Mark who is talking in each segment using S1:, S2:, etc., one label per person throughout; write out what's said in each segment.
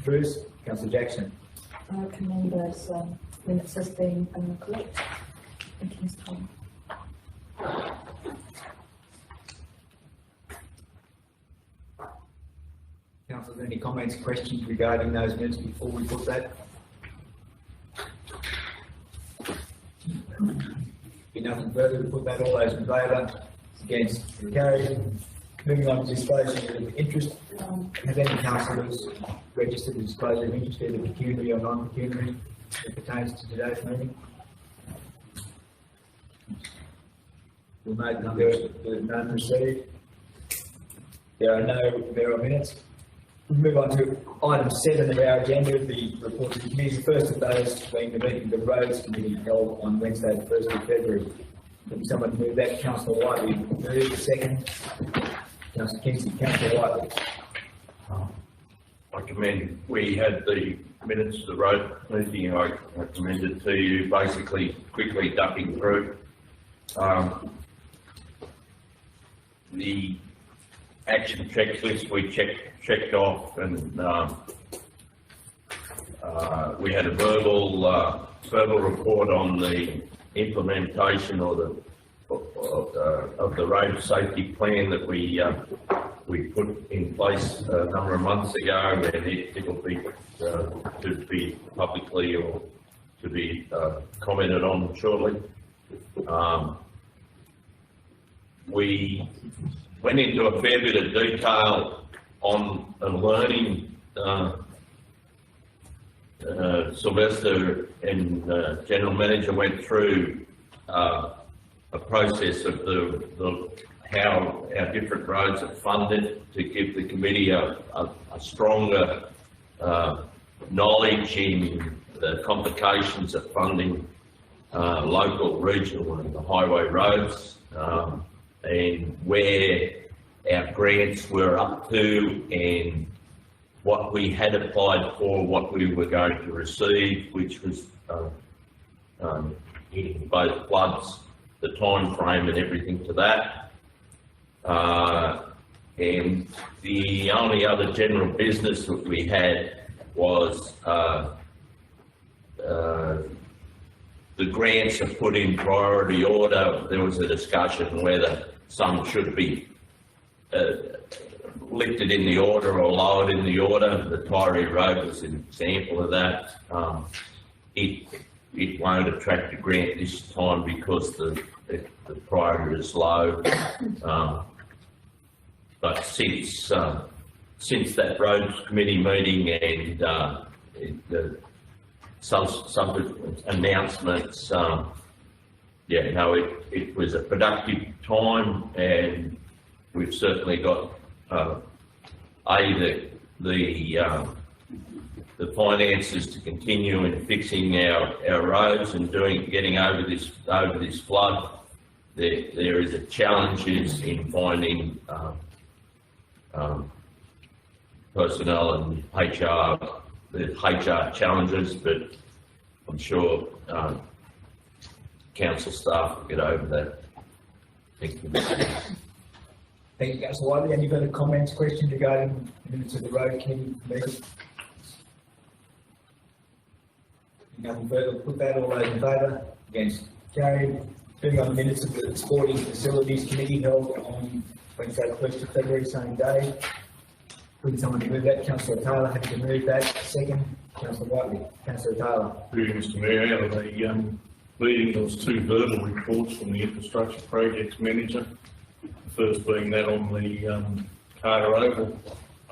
S1: Bruce. Councillor Jackson.
S2: I recommend those minutes as being correct. Thank you, Mr. Chairman.
S1: Councillors, any comments, questions regarding those minutes before we put that? Be nothing further to put that. All those in favour? Against? Carried. Moving on to disclosure of interest. Have any councillors registered the disclosure of interest, either pecuniary or non-pecuniary, that pertains to today's meeting? We'll note none received. There are minutes. We move on to item 7 of our agenda, the report of the committee. The first of those being the meeting of the Roads Committee held on Wednesday, the 1st of February. Can someone move that? Councillor Whiteley move. Second. Councillor Kingston. Councillor Whiteley.
S3: I commend, we had the minutes of the road meeting. I commended to you, basically quickly ducking through. The action checklist we checked off, and we had a verbal report on the implementation or of the road safety plan that we put in place a number of months ago, and it will be to be publicly or to be commented on shortly. We went into a fair bit of detail on learning. Sylvester and General Manager went through a process of how our different roads are funded to give the committee a stronger knowledge in the complications of funding local, regional and the highway roads, and where our grants were up to and what we had applied for, what we were going to receive, which was hitting both floods, the time frame and everything to that. And the only other general business that we had was the grants are put in priority order. There was a discussion whether some should be lifted in the order or lowered in the order. The Tyree Road was an example of that. It won't attract a grant this time because the priority is low. But since that roads committee meeting and subsequent announcements, it was a productive time, and we've certainly got the finances to continue in fixing our roads and getting over this flood. There is a challenges in finding personnel and the HR challenges, but I'm sure council staff will get over that. Thank you.
S1: Thank you, Councillor Whiteley. Any further comments, questions regarding the minutes of the road committee meeting? Nothing further. Put that. All those in favour? Against? Carried. Moving on the minutes of the Sporting Facilities Committee held on Wednesday, 1st of February, same day. Would someone move that? Councillor Taylor, happy to move that. Second. Councillor Whiteley. Councillor Taylor.
S4: Through you, Mr Mayor, out of the meeting there was 2 verbal reports from the Infrastructure Projects Manager. The first being that on the Carter Oval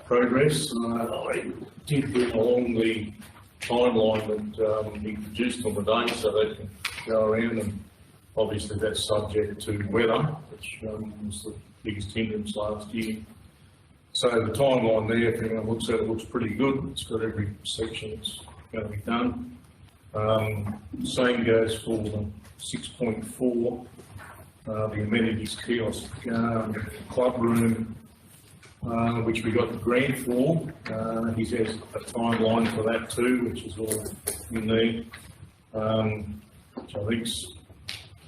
S4: progress. I did bring along the timeline that he produced on the day so they can go around, and obviously that's subject to weather, which was the biggest hindrance last year. So the timeline there, if anyone looks at it, looks pretty good. It's got every section that's going to be done. Same goes for the 6.4, the amenities kiosk club room, which we got the grant for. He has a timeline for that too, which is all in there. Which I think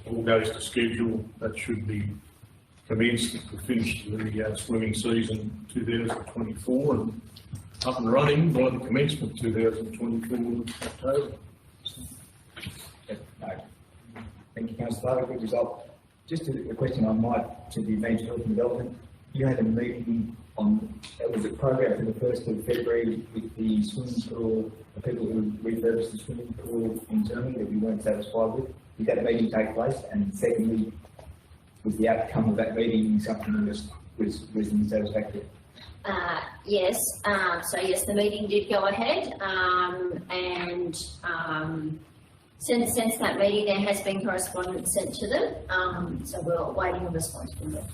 S4: all goes to schedule. That should be commenced if we finish the swimming season 2024, and up and running by the commencement 2024 October.
S1: No. Thank you, councillor Taylor, good result. Just a question I might, to the Advanced Health and Development, you had a meeting on, was it programmed for the 1st of February with the swimming pool, the people who refurbished the swimming pool internally that we weren't satisfied with? Did that meeting take place? And secondly, was the outcome of that meeting something that was unsatisfactory?
S5: Yes, so yes, the meeting did go ahead, since that meeting there has been correspondence sent to them, so we're awaiting a response from them.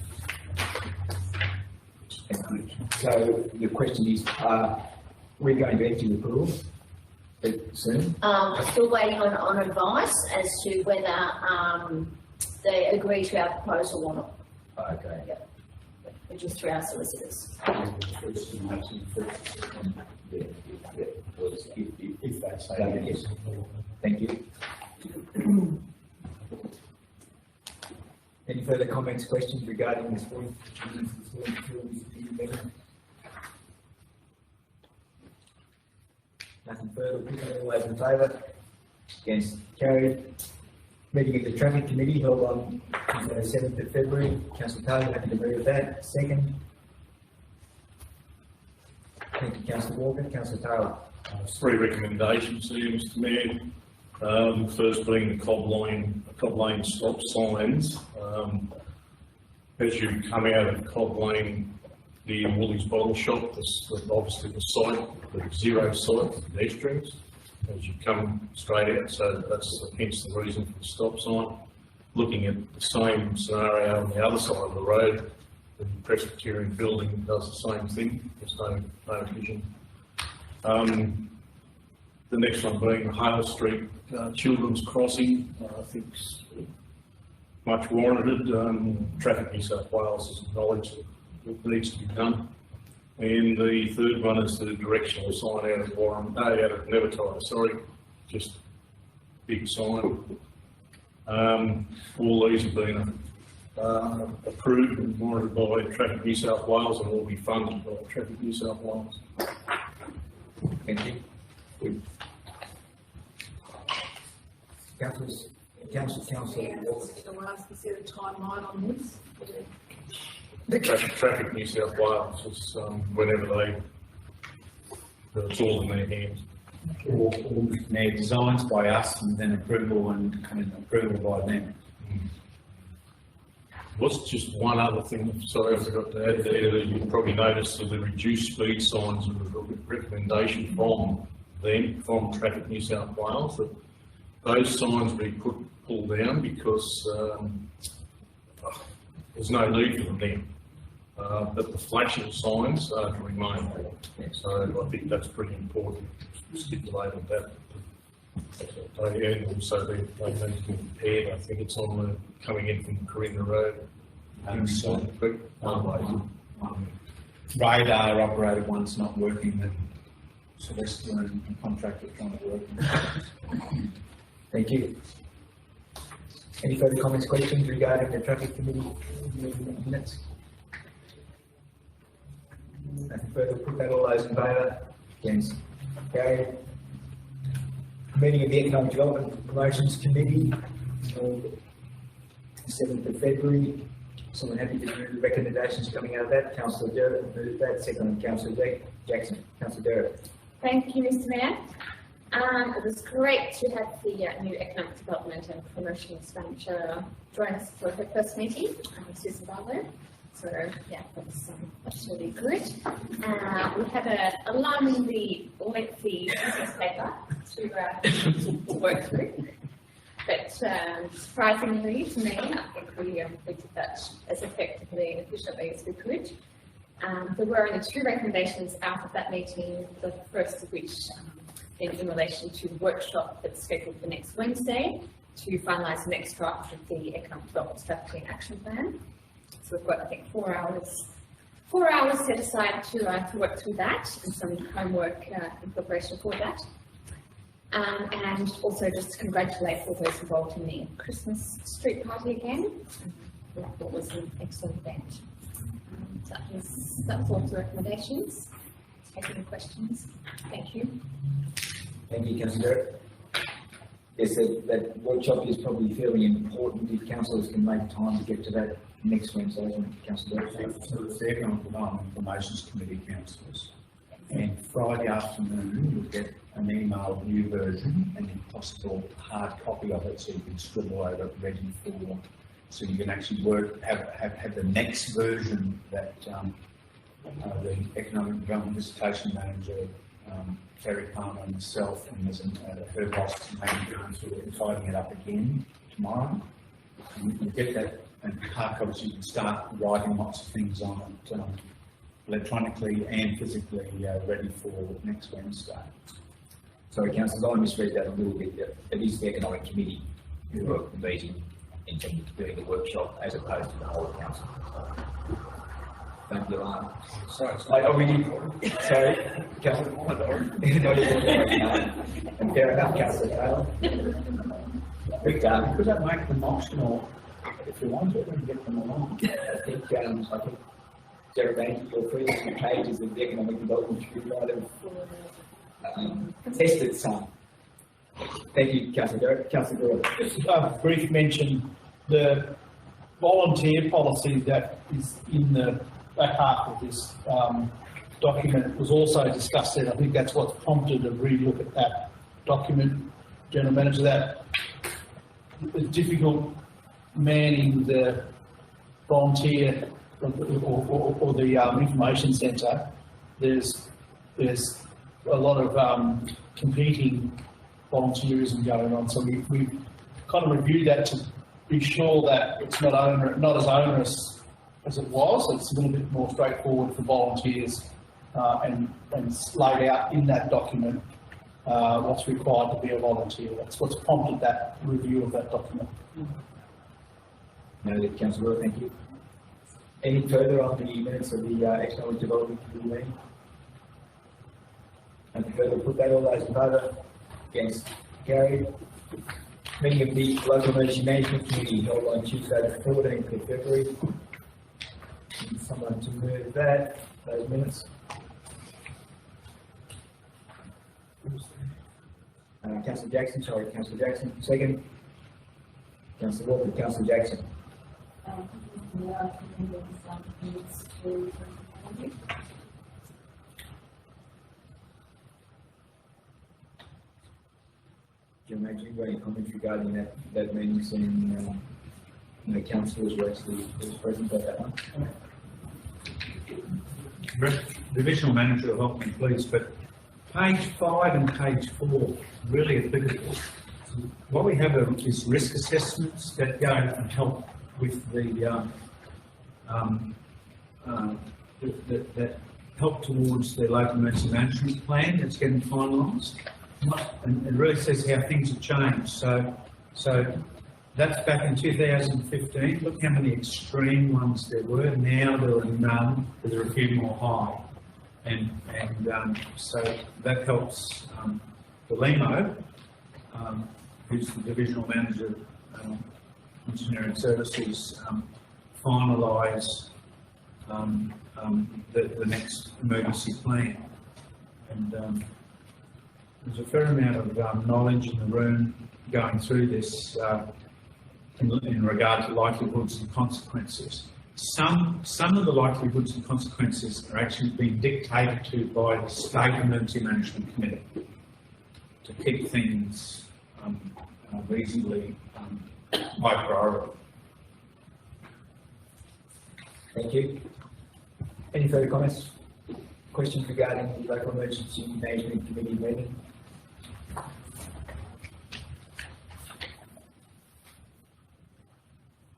S1: So the question is, we're going to empty the pool soon?
S5: We're still waiting on advice as to whether they agree to our proposal or not.
S1: Okay.
S5: Yep. Which is through our solicitors.
S1: If that's so, yes. Thank you. Any further comments, questions regarding this point? Nothing further, all those in favour? Against, carried. Meeting of the Traffic Committee held on the 7th of February. Councillor Taylor, happy to agree with that. Second. Thank you, Councillor Walker. Councillor Taylor.
S4: 3 recommendations here, Mr Mayor. First being the Cobb Lane stop signs. As you come out of Cobb Lane, the Woolies Bottle Shop, there's obviously the site, the zero site for pedestrians. As you come straight out, so that's hence the reason for the stop sign. Looking at the same scenario on the other side of the road, the Presbyterian building does the same thing. There's no vision. The next one being the Hale Street Children's Crossing, I think is much warranted. Traffic New South Wales has acknowledged that it needs to be done. And the third one is the directional sign out of Nevertire, just big sign. All these have been approved and warranted by Traffic New South Wales and will be funded by Traffic New South Wales.
S1: Thank you. Good. Councillor Walker.
S2: Is there a timeline on this?
S4: Traffic New South Wales is whenever it's all in their hands.
S6: Or their designs by us and then approval and approval by them.
S4: What's just one other thing, sorry I forgot to add there, you probably noticed that the reduced speed signs was a recommendation from them, from Traffic New South Wales, that those signs be pulled down because there's no need for them now. But the flashing signs are to remain. So I think that's pretty important, stipulated that. And also they need to be prepared. I think it's on the coming in from Corinna Road.
S6: Radar operated one's not working, and Sylvester and the contractor trying to work.
S1: Thank you. Any further comments, questions regarding the Traffic Committee minutes? Nothing further, put that all those in favour? Against, carried. Meeting of the Economic Development and Promotions Committee, 7th of February. Someone happy to do the recommendations coming out of that? Councillor Derrick moved that, second Councillor Jackson. Councillor Derrick.
S7: Thank you, Mr Mayor. It was great to have the new Economic Development and Promotions Manager join us for her first meeting, Susan Barlow. So yeah, that's really good. We had an alarmingly lengthy business paper to work through, but surprisingly to me, I think we did that as effectively and efficiently as we could. There were only 2 recommendations out of that meeting, the first of which in relation to the workshop that's scheduled for next Wednesday to finalise the next draft of the Economic Development Strategy and Action Plan. So we've got, I think, 4 hours set aside to work through that and some homework in preparation for that. And also just to congratulate all those involved in the Christmas street party again. That was an excellent event. That was all the recommendations. take any questions. Thank you.
S1: Thank you, Councillor Derrick. Yes, that workshop is probably fairly important if councillors can make time to get to that next Wednesday, isn't it, Councillor Derrick?
S6: So it's the Economic Development Informations Committee councillors. And Friday afternoon, you'll get an email view version and if possible, a hard copy of it so you can scribble over it ready for, so you can actually have the next version that the Economic Development Visitation Manager, Terry Palmer and myself, and there's her boss, maybe going through it and tidying it up again tomorrow. And you get that and hard copies, you can start writing lots of things on it electronically and physically ready for next Wednesday.
S1: Sorry, councillors, I misread that a little bit. It is the Economic Committee who are meeting in terms of doing the workshop as opposed to the whole council. Don't be alarmed.
S6: Sorry,
S1: Are we, sorry, Councillor? And fair enough, Councillor Taylor. We've done.
S6: Could that make them optional if you want to and get them along?
S1: I think Jeremy, your previous pages of the Economic Development Committee might have tested some. Thank you, Councillor Derrick. Councillor Doyle.
S8: Just a brief mention, the volunteer policy that is in the back half of this document was also discussed there. I think that's what's prompted a relook at that document. General Manager, that it's difficult manning the volunteer or the information centre. There's a lot of competing volunteerism going on, so we've kind of reviewed that to be sure that it's not as onerous as it was. It's a little bit more straightforward for volunteers and laid out in that document what's required to be a volunteer. That's what's prompted that review of that document.
S1: Noted, Councillor Doyle, thank you. Any further on the minutes of the Economic Development Committee meeting? Nothing further, put that all those in favour, against, carried. Meeting of the Local Emergency Management Committee held on Tuesday the 14th of February. Need someone to move that, those minutes. Councillor Jackson, sorry, Councillor Jackson, second. Councillor Walker, Councillor Jackson. Do you imagine you've got any comments regarding that meeting, seeing the councillors were actually present at that one?
S6: Divisional Manager will help me please, but page 5 and page 4 really applicable. What we have is risk assessments that go and help with that help towards the local emergency management plan that's getting finalised. And it really says how things have changed. So that's back in 2015. Look how many extreme ones there were. Now there are none, but there are a few more high. And so that helps the LEMO, who's the Divisional Manager Engineering Services, finalise the next emergency plan. And there's a fair amount of knowledge in the room going through this in regard to likelihoods and consequences. Some of the likelihoods and consequences are actually being dictated to by the State Emergency Management Committee to keep things reasonably high priority.
S1: Thank you. Any further comments? Questions regarding the Local Emergency Management Committee meeting?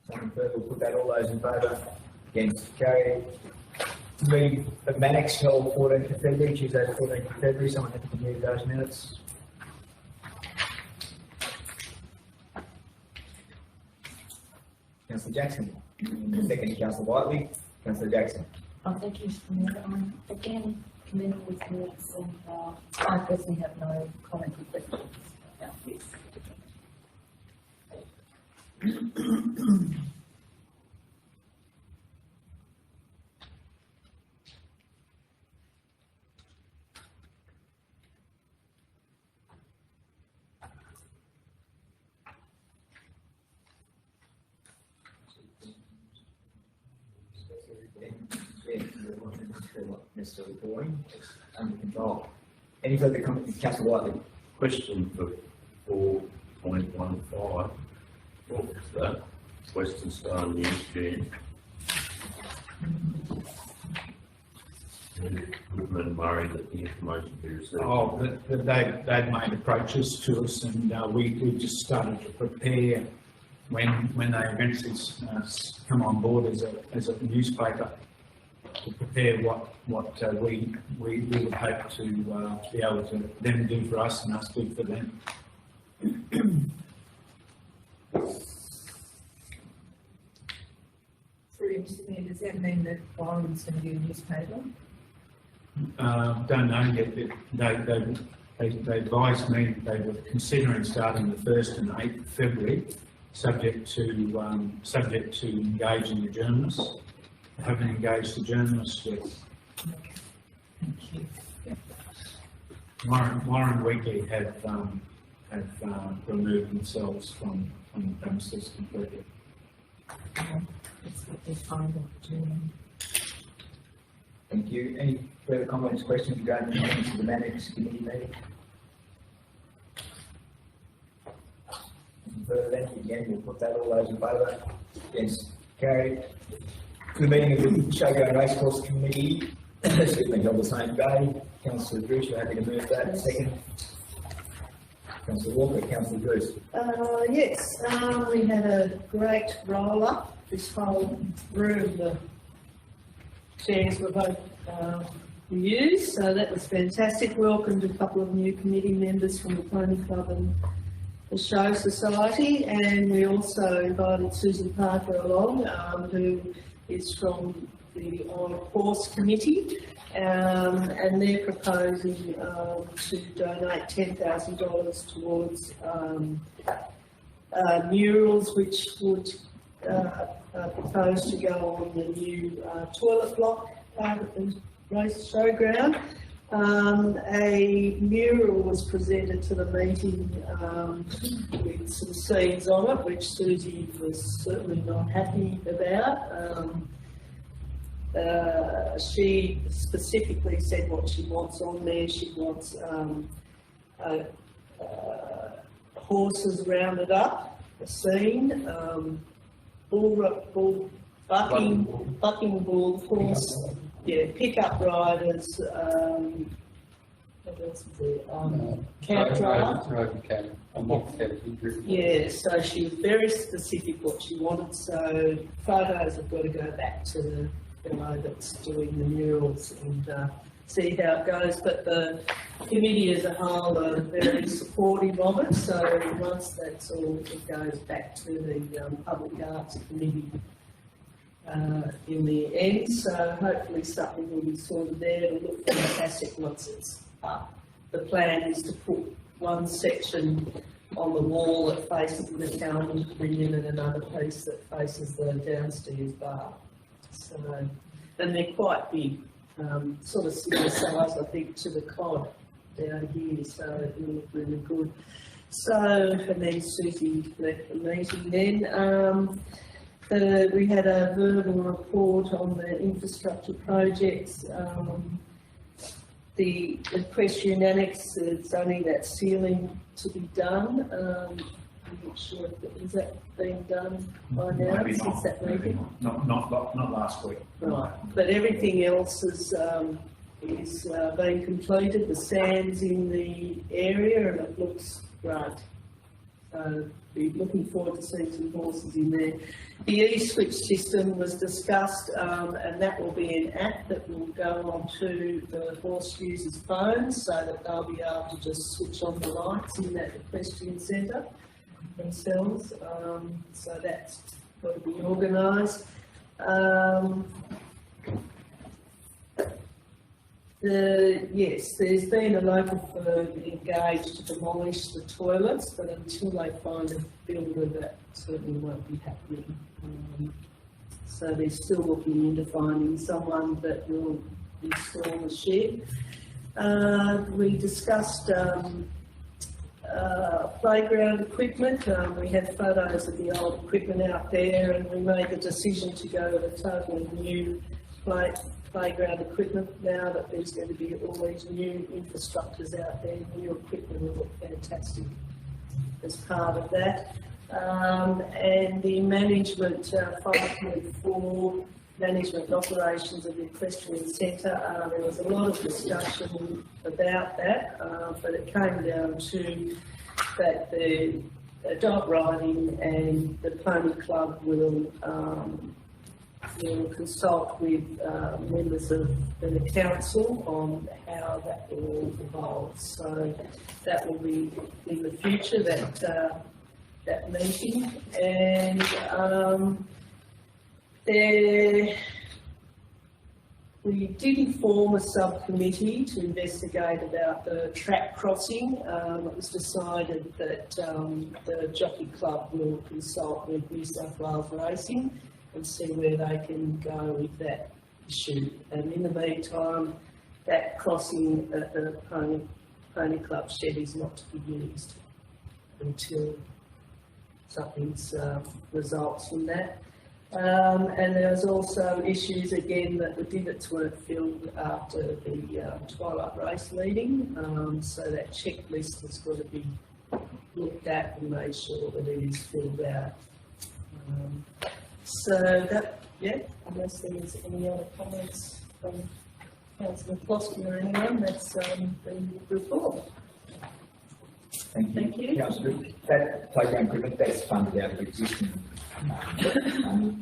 S1: Nothing further, we'll put that all those in favour, against, carried. Meeting of Manex held 14th of February, Tuesday the 14th of February, someone have to move those minutes. Councillor Jackson, second Councillor Whiteley, Councillor Jackson.
S2: Thank you, Mr. Mayor. Again, commend these minutes, and I personally have no comment or questions about this.
S1: they're not necessarily boring, it's under control. Any further comments, Councillor Whiteley?
S3: Question for 4.15. What was that? Western Star News Jam. Goodman Murray that the information be received.
S6: Oh, they'd made approaches to us, and we just started to prepare when they eventually come on board as a newspaper, to prepare what we would hope to be able to them do for us and us do for them.
S2: Through Mr. Mayor, does that mean that Byron's going to be a newspaper?
S6: Don't know yet. They advised me they were considering starting the 1st and 8th of February, subject to engaging the journalists. They haven't engaged the journalists yet.
S2: Thank you.
S6: Warren Weekly have removed themselves from the premises completely.
S2: That's what they find of doing.
S1: Thank you. Any further comments, questions regarding the minutes of the Managers Committee meeting? Nothing further then, again, we'll put that, all those in favour, against, carried. The meeting of the Showground Racecourse Committee, excuse me, held the same day. Councillor Drews, you're happy to move that, second. Councillor Walker, Councillor Drews.
S9: Yes, we had a great roll-up. This whole room, the chairs were both used, so that was fantastic. Welcomed a couple of new committee members from the Pony Club and the Show Society, and we also invited Susan Parker along, who is from the On Course Committee, and they're proposing to donate $10,000 towards murals which would propose to go on the new toilet block part of the race showground. A mural was presented to the meeting with some scenes on it, which Susie was certainly not happy about. She specifically said what she wants on there. She wants horses rounded up, a scene, bucking bull, horse, pickup riders, what else is there? Cow driver. Yeah, so she was very specific what she wanted, so photos have got to go back to the fellow that's doing the murals and see how it goes, but the committee as a whole are very supportive of it, so once that's all, it goes back to the Public Arts Committee in the end, so hopefully something will be sorted there. It'll look fantastic once it's up. The plan is to put one section on the wall that faces the Calvin Pavilion and another piece that faces the downstairs bar. So, and they're quite big, sort of similar size, I think, to the cod down here, so it will look really good. So, and then Susie left the meeting then. We had a verbal report on the infrastructure projects. The equestrian annex, it's only that ceiling to be done. I'm not sure if is that being done by now since that meeting.
S6: Not last week.
S9: Right, but everything else is being completed. The sand's in the area and it looks great. So be looking forward to seeing some horses in there. The e-switch system was discussed, and that will be an app that will go onto the horse users' phones so that they'll be able to just switch on the lights in that equestrian centre themselves. So that's got to be organised. Yes, there's been a local firm engaged to demolish the toilets, but until they find a builder, that certainly won't be happening. So they're still looking into finding someone that will install the shed. We discussed playground equipment. We had photos of the old equipment out there, and we made the decision to go with a totally new playground equipment now that there's going to be all these new infrastructures out there, new equipment will look fantastic as part of that. And the management 5.4, management and operations of the equestrian centre, there was a lot of discussion about that, but it came down to that the dog riding and the pony club will consult with members of the council on how that will evolve. So that will be in the future, that meeting. And we did form a subcommittee to investigate about the track crossing. It was decided that the Jockey Club will consult with New South Wales Racing and see where they can go with that issue. And in the meantime, that crossing at the Pony Club shed is not to be used until something's results from that. And there was also issues again that the divots weren't filled after the Twilight Race meeting, so that checklist has got to be looked at and made sure that it is filled out. So that, yeah, unless there's any other comments from Councillor Foster or anyone, that's the report.
S1: Thank you.
S9: Thank you.
S1: Councillor, that playground equipment, that's funded out of existing.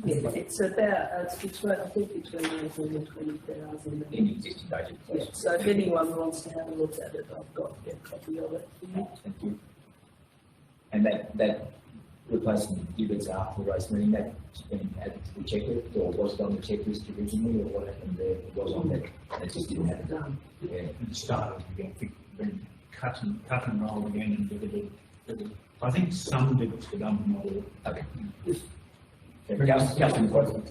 S9: It's about, it's between, I think between 18,000 and 20,000.
S1: In existing budget.
S9: Yeah, so if anyone wants to have a look at it, I've got a copy of it for you.
S1: Thank you. And that replacing divots after the race meeting, that's been added to the checklist, or was it on the checklist originally, or what happened there? It was on that, it just didn't have it done. Yeah.
S6: It started again, then cut and roll again and delivered. I think some divots were done from all.
S1: Okay. Councillor Foster.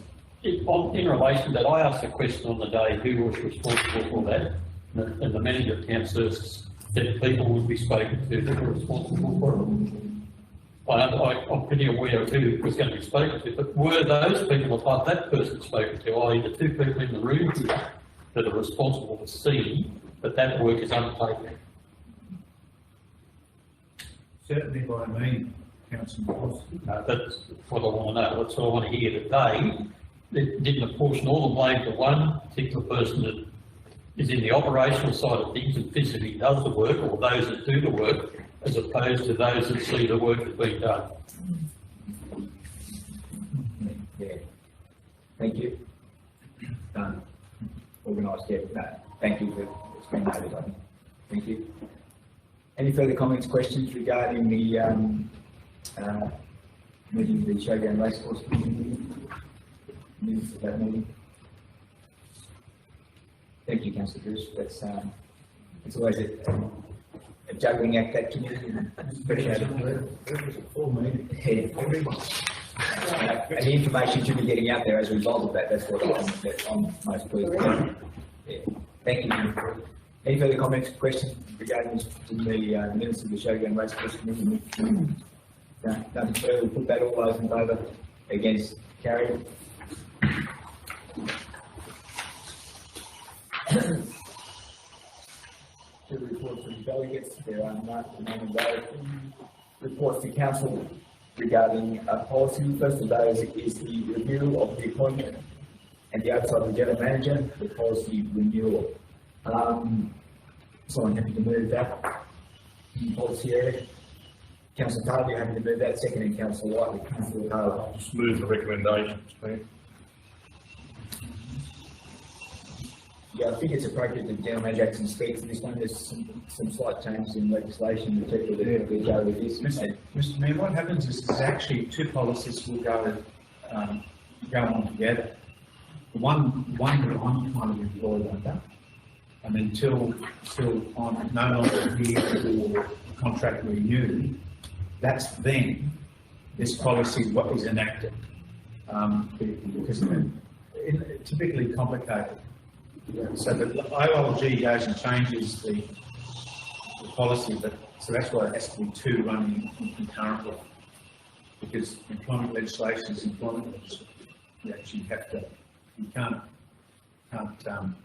S10: In relation to that, I asked a question on the day who was responsible for that, and the manager of town services said people would be spoken to who were responsible for it. I'm pretty aware of who was going to be spoken to, but were those people above that person spoken to, i.e. the two people in the room here that are responsible for seeing that work is undertaken?
S6: Certainly by me, Councillor Foster.
S10: That's what I want to know. That's what I want to hear, that they didn't apportion all the blame to one particular person that is in the operational side of things and physically does the work, or those that do the work, as opposed to those that see the work that's being done.
S1: Yeah. Thank you. Organised, yeah. No, thank you for explaining that, I think. Thank you. Any further comments, questions regarding the meeting of the Showground Racecourse meeting? Minutes of that meeting? Thank you, Councillor Bruce. That's it's always a juggling act, that community. Appreciate it.
S6: Full meeting.
S1: And the information should be getting out there as a result of that. That's what I'm most pleased with. Yeah. Thank you. Any further comments, questions regarding the minutes of the Showground Racecourse Committee? No, nothing further. We'll put that all those in favour, against, carried. To report from delegates, there are none reports to council regarding policy. First of those is the review of the appointment and the oversight of the general manager, the policy renewal. So I'm happy to move that in the policy area. Councillor Taylor, you're happy to move that. Second, and Councillor Whiteley. Councillor Taylor.
S4: Just move the recommendations, please.
S1: Yeah, I think it's appropriate that General Manager Jackson speaks to this one. There's some slight changes in legislation, particularly that we go with this.
S6: Mr. Mayor, what happens is actually two policies will go on together. The one that I'm kind of employed under, and until I'm no longer here for contract renewed, that's then this policy what is enacted, because it's typically complicated. So the ILG goes and changes the policy, but so that's why it has to be two running concurrently, because employment legislation is employment legislation. You actually have to, you can't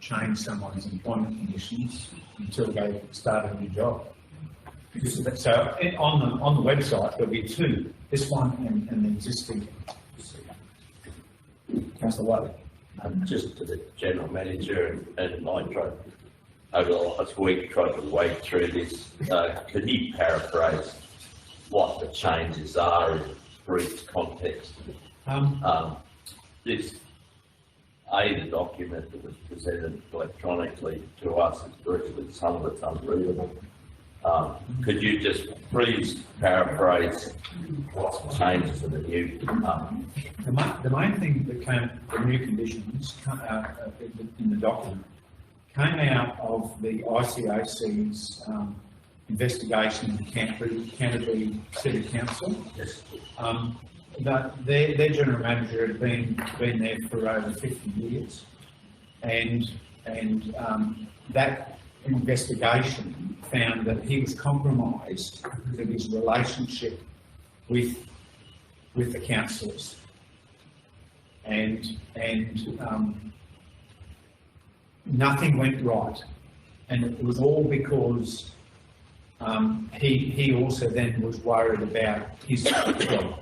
S6: change someone's employment conditions until they start a new job. Because so on the website there'll be two, this one and the existing. Councillor Whiteley.
S3: Just to the general manager, and I tried, over the last week, tried to wade through this. Could he paraphrase what the changes are in brief context? This, the document that was presented electronically to us is virtually some of it's unreadable. Could you just please paraphrase what the changes in the new?
S6: The main thing that came, the new conditions in the document, came out of the ICAC's investigation of the Canterbury City Council.
S3: Yes.
S6: That their general manager had been there for over 50 years, and that investigation found that he was compromised because of his relationship with the councillors, and nothing went right, and it was all because he also then was worried about his job.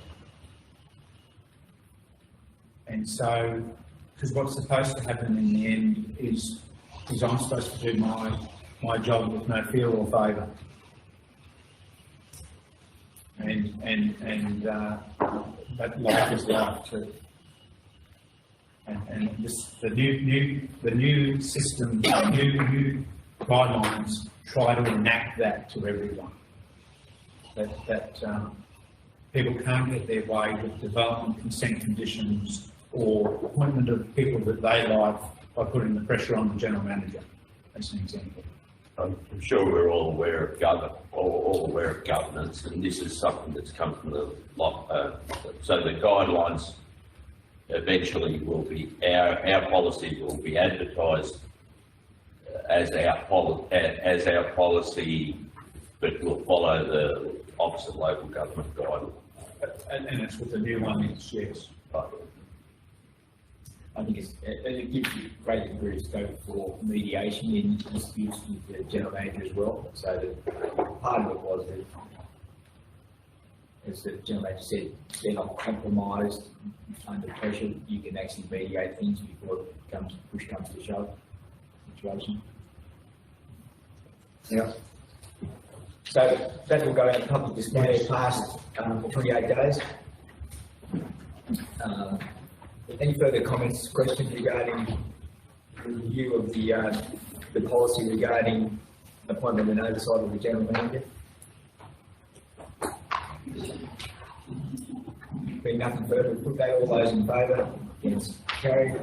S6: And so, because what's supposed to happen in the end is I'm supposed to do my job with no fear or favour. But life is life too. And this, the new system, new guidelines try to enact that to everyone. That people can't get their way with development consent conditions or appointment of people that they like by putting the pressure on the general manager, as an example.
S3: I'm sure we're all aware of governance, and this is something that's come from the so the guidelines eventually will be our policy will be advertised as our policy, but will follow the Office of Local Government guidelines.
S6: And that's what the new one is, yes.
S3: Right.
S1: I think it gives you great degree of scope for mediation in disputes with the general manager as well. So that part of it was that, as the general manager said, they're not compromised under pressure. You can actually mediate things before push comes to shove situation. Yeah. So that will go in public display past 28 days. Any further comments, questions regarding the review of the policy regarding appointment and oversight of the general manager? Being nothing further, we'll put that, all those in favour, against, carried.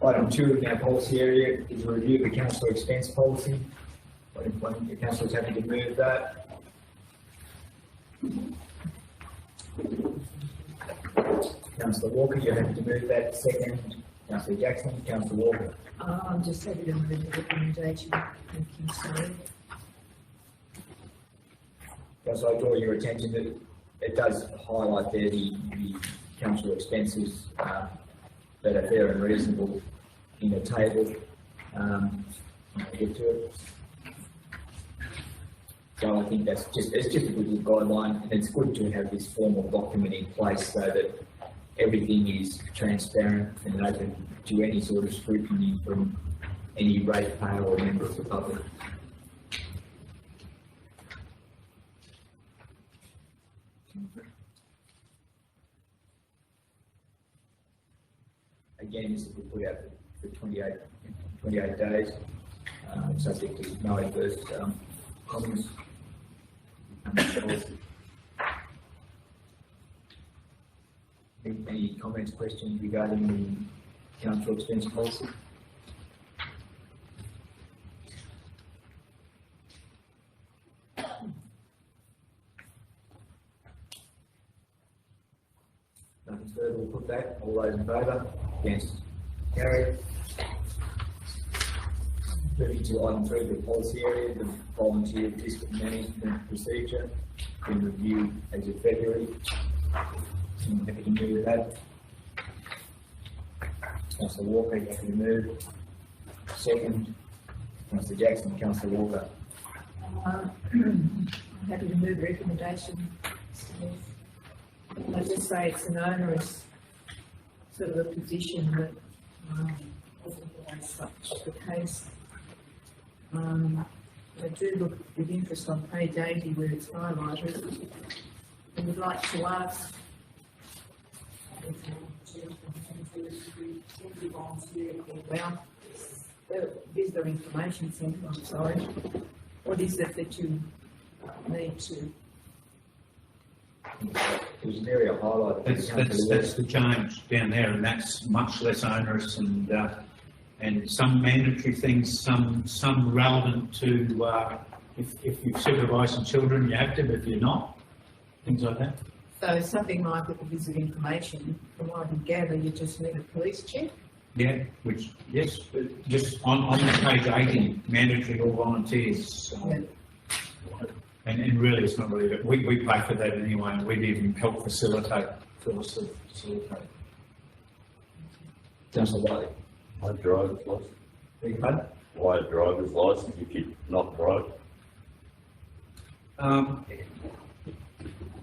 S1: Item 2 in our policy area is a review of the council expense policy. The council is happy to move that. Councillor Walker, you're happy to move that. Second, Councillor Jackson. Councillor Walker.
S2: I'm just happy to move the recommendation. Thank you, sorry.
S1: Councillor, I draw your attention that it does highlight there the council expenses that are fair and reasonable in the table. I'll get to it. So I think it's just a good guideline, and it's good to have this formal document in place so that everything is transparent and open to any sort of scrutiny from any ratepayer or member of the public. Again, this will be put out for 28 days, subject to no adverse comments. Any comments, questions regarding the council expense policy? Nothing further, we'll put that. All those in favour? Against? Carried. Moving to item 3 of the policy area, the volunteer district management procedure, been reviewed as of February. Happy to move that. Councillor Walker, you have to move. Second, Councillor Jackson, Councillor Walker.
S2: I'm happy to move the recommendation. I just say it's an onerous sort of a position that isn't always such the case. I do look with interest on page 80 where it's highlighted, and would like to ask well, Visitor Information Centre, I'm sorry. What is it that you need to?
S1: There's an area highlighted.
S6: That's the change down there, and that's much less onerous and some mandatory things, some relevant to, if you're supervising children, you have to, but if you're not, things like that.
S2: So something like with the visitor information, from what I can gather, you just need a police check?
S6: Yeah, which, yes, but just on page 80, mandatory all volunteers.
S2: Yeah.
S6: And really, it's not really, we pay for that anyway, and we'd even help facilitate.
S1: Councillor Whiteley.
S3: I drive license.
S1: Beg your pardon?
S3: Why a driver's license if you not drive?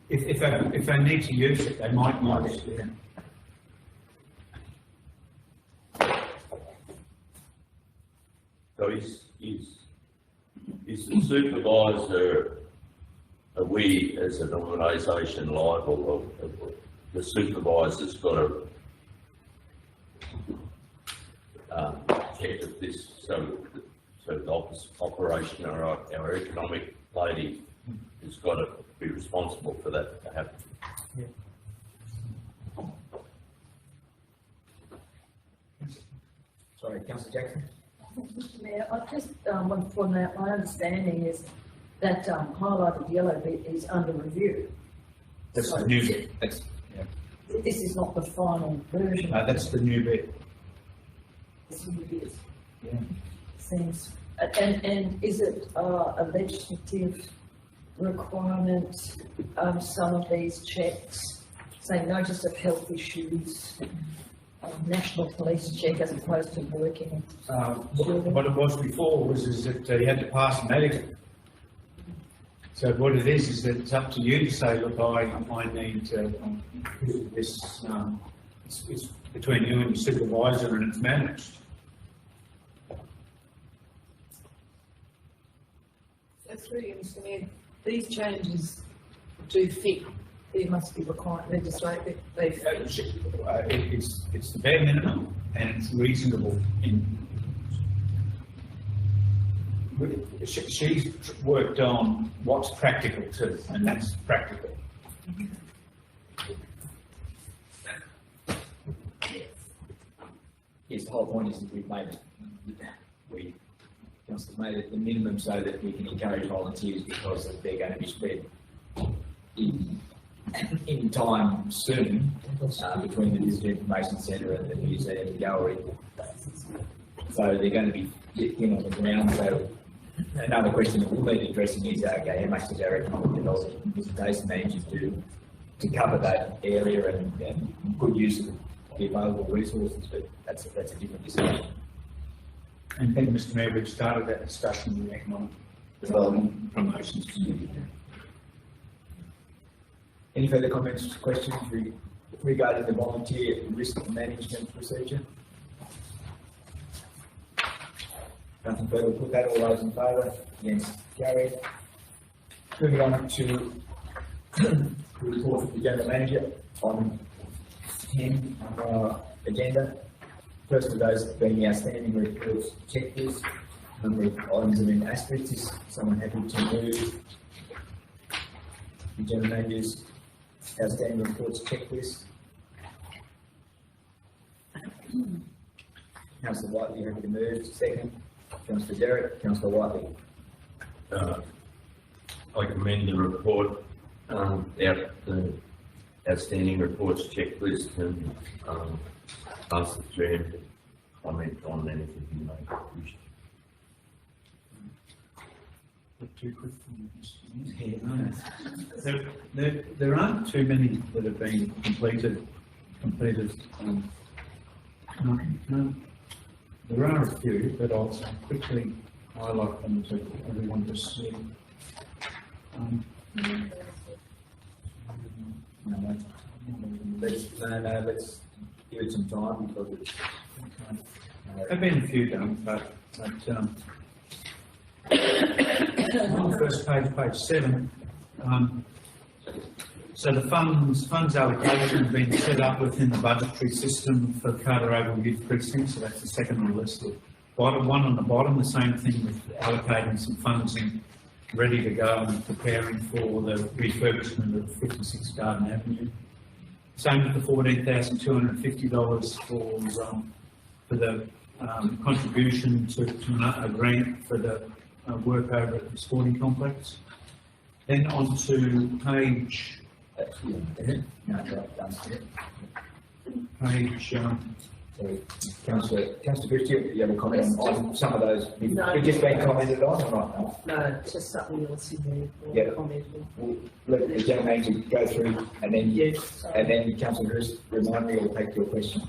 S6: If they need to use it, they might use it.
S3: So is the supervisor, are we as an organisation liable of the supervisor's got to check if this, so the operation or our economic lady has got to be responsible for that to happen?
S6: Yeah.
S1: Sorry, Councillor Jackson.
S11: Mr Mayor, I just want to point out, my understanding is that highlighted yellow bit is under review.
S6: That's
S11: So
S6: the new bit. That's,
S11: This is not the final version.
S6: that's the new bit.
S11: This new bit
S6: Yeah.
S11: seems, and is it a legislative requirement, some of these checks, say notice of health issues, national police check as opposed to working?
S6: What it was before is that you had to pass medical. So what it is that it's up to you to say, look, I need this, it's between you and your supervisor and it's managed.
S2: So through you, Mr Mayor, these changes do fit, there must be required legislative,
S6: It's the bare minimum and it's reasonable she's worked on what's practical too, and that's practical.
S1: Yes, the whole point is that we've made it the minimum so that we can encourage volunteers because they're going to be spread in time soon between the Visitor Information Centre and the museum and gallery. So they're going to be in on the ground. So another question that we'll need addressing is, okay, how much does our economic development visitation managers do to cover that area and good use of the available resources? But that's a different discussion.
S6: And then, Mr Mayor, we've started that discussion with the Economic Development Promotions Committee.
S1: Any further comments, questions regarding the volunteer risk management procedure? Nothing further, put that, all those in favour, against, carried. Moving on to the report of the General Manager on 10 of our agenda. First of those being the outstanding reports checklist. Number of items are in asterisks. Is someone happy to move the General Manager's outstanding reports checklist? Councillor Whiteley, happy to move. Second. Councillor Derrick, Councillor Whiteley.
S3: I commend the report, the outstanding reports checklist, and ask the Chair to comment on anything you may wish.
S6: There aren't too many that have been completed No. There are a few, but I'll quickly highlight them to everyone to see. No,
S1: let's give it some time because it's.
S6: There have been a few done, but on the first page, page 7, so the funds allocation have been set up within the budgetary system for Carter Oval Youth Precinct, so that's the second on the list. The bottom one on the bottom, the same thing with allocating some funds and ready to go and preparing for the refurbishment of 56 Garden Avenue. Same with the $14,250 for the contribution to a grant for the work over at the sporting complex. Then on to page. Page.
S1: Sorry, Councillor Christie, you have a comment on some of those?
S9: No.
S1: We've just been commented on or not?
S9: No, it's just something else in there.
S1: Yeah.
S9: Commenting.
S1: We'll let the general manager go through and then,
S9: Yes.
S1: and then Councillor Christie, remind me or take your question.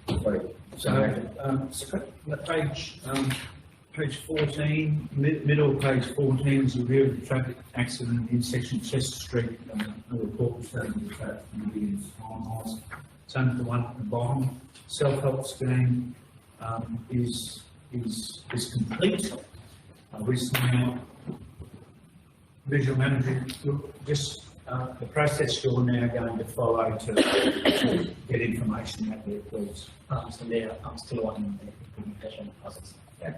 S1: Sorry.
S6: So, page 14, middle of page 14 is a review of the traffic accident in section Chester Street, a report stating the traffic is finalised. Same with the one at the bottom. Self-help scheme is complete. Recently, visual manager, just the process you're now going to follow to get information out there, please.
S1: I'm still on the implementation process. Yeah.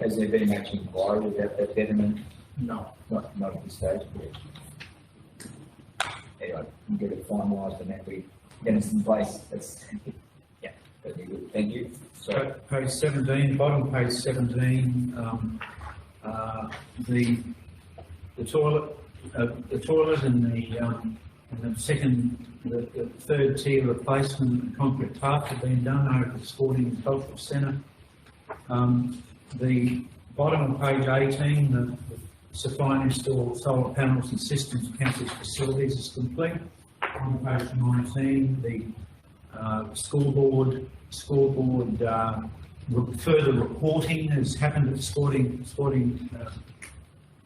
S1: Has there been actually inquiry about that betterment?
S6: No.
S1: Not at this stage. Anyway, we'll get it finalised and then it's in place. That's, yeah, that'd be good. Thank you. So,
S6: Page 17, bottom page 17, the toilet and the third tier replacement and concrete path have been done over at the Sporting and Cultural Centre. The bottom of page 18, the supply and install solar panels and systems for council's facilities is complete. On page 19, the school board further reporting has happened at the sporting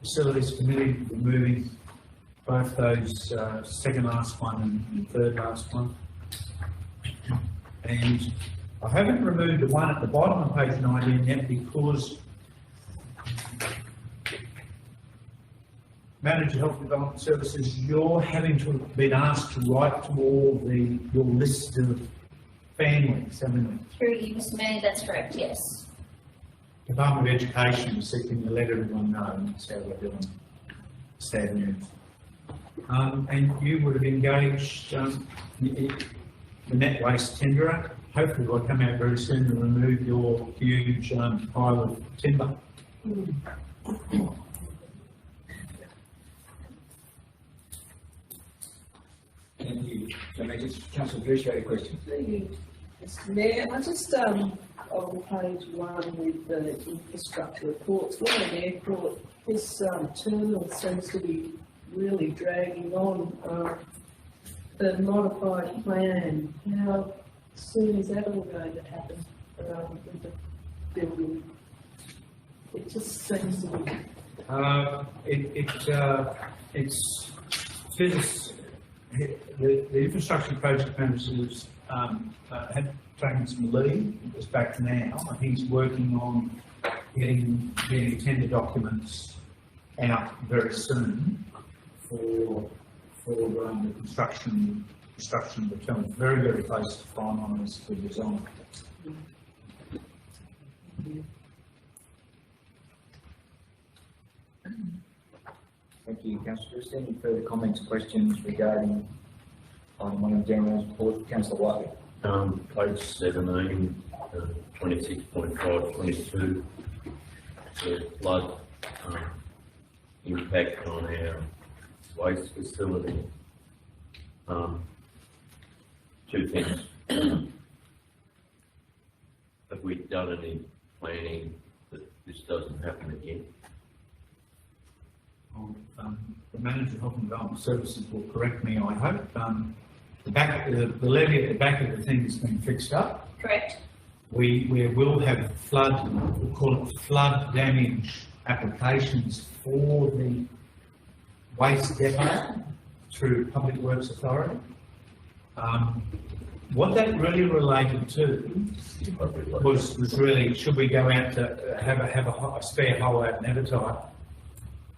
S6: facilities committee, removing both those second last one and third last one. And I haven't removed the one at the bottom of page 19 yet because Manager Health and Development Services, you're having to have been asked to write to all your list of families, haven't you?
S5: Through you, Mr. Mayor, that's correct, yes.
S6: Department of Education is seeking to let everyone know, and that's how we're doing. Sad news. And you would have engaged the net waste tenderer. Hopefully will come out very soon to remove your huge pile of timber.
S1: thank you. So, Councillor Bruce, you had a question?
S9: Thank you, Mr. Mayor. I just, on page 1 with the infrastructure reports, what an airport, this terminal seems to be really dragging on. The modified plan, how soon is that all going to happen with the building? It just seems to be.
S6: The infrastructure project managers had taken some leave. It's back now. He's working on getting tender documents out very soon for the construction of the terminal. Very, very close to finalise the design.
S1: Thank you, Councillor Bruce. Any further comments, questions regarding item 1 of General Report? Councillor Whiteley.
S3: Page 17, 26.5, 22, the flood impact on our waste facility. Two things. Have we done any planning that this doesn't happen again?
S6: The Manager of Health and Development Services will correct me, I hope. the levy at the back of the thing has been fixed up.
S5: Correct?
S6: We will have we'll call it flood damage applications for the waste depot through Public Works Authority. What that really related to was really, should we go out to have a spare hole out in Evertide?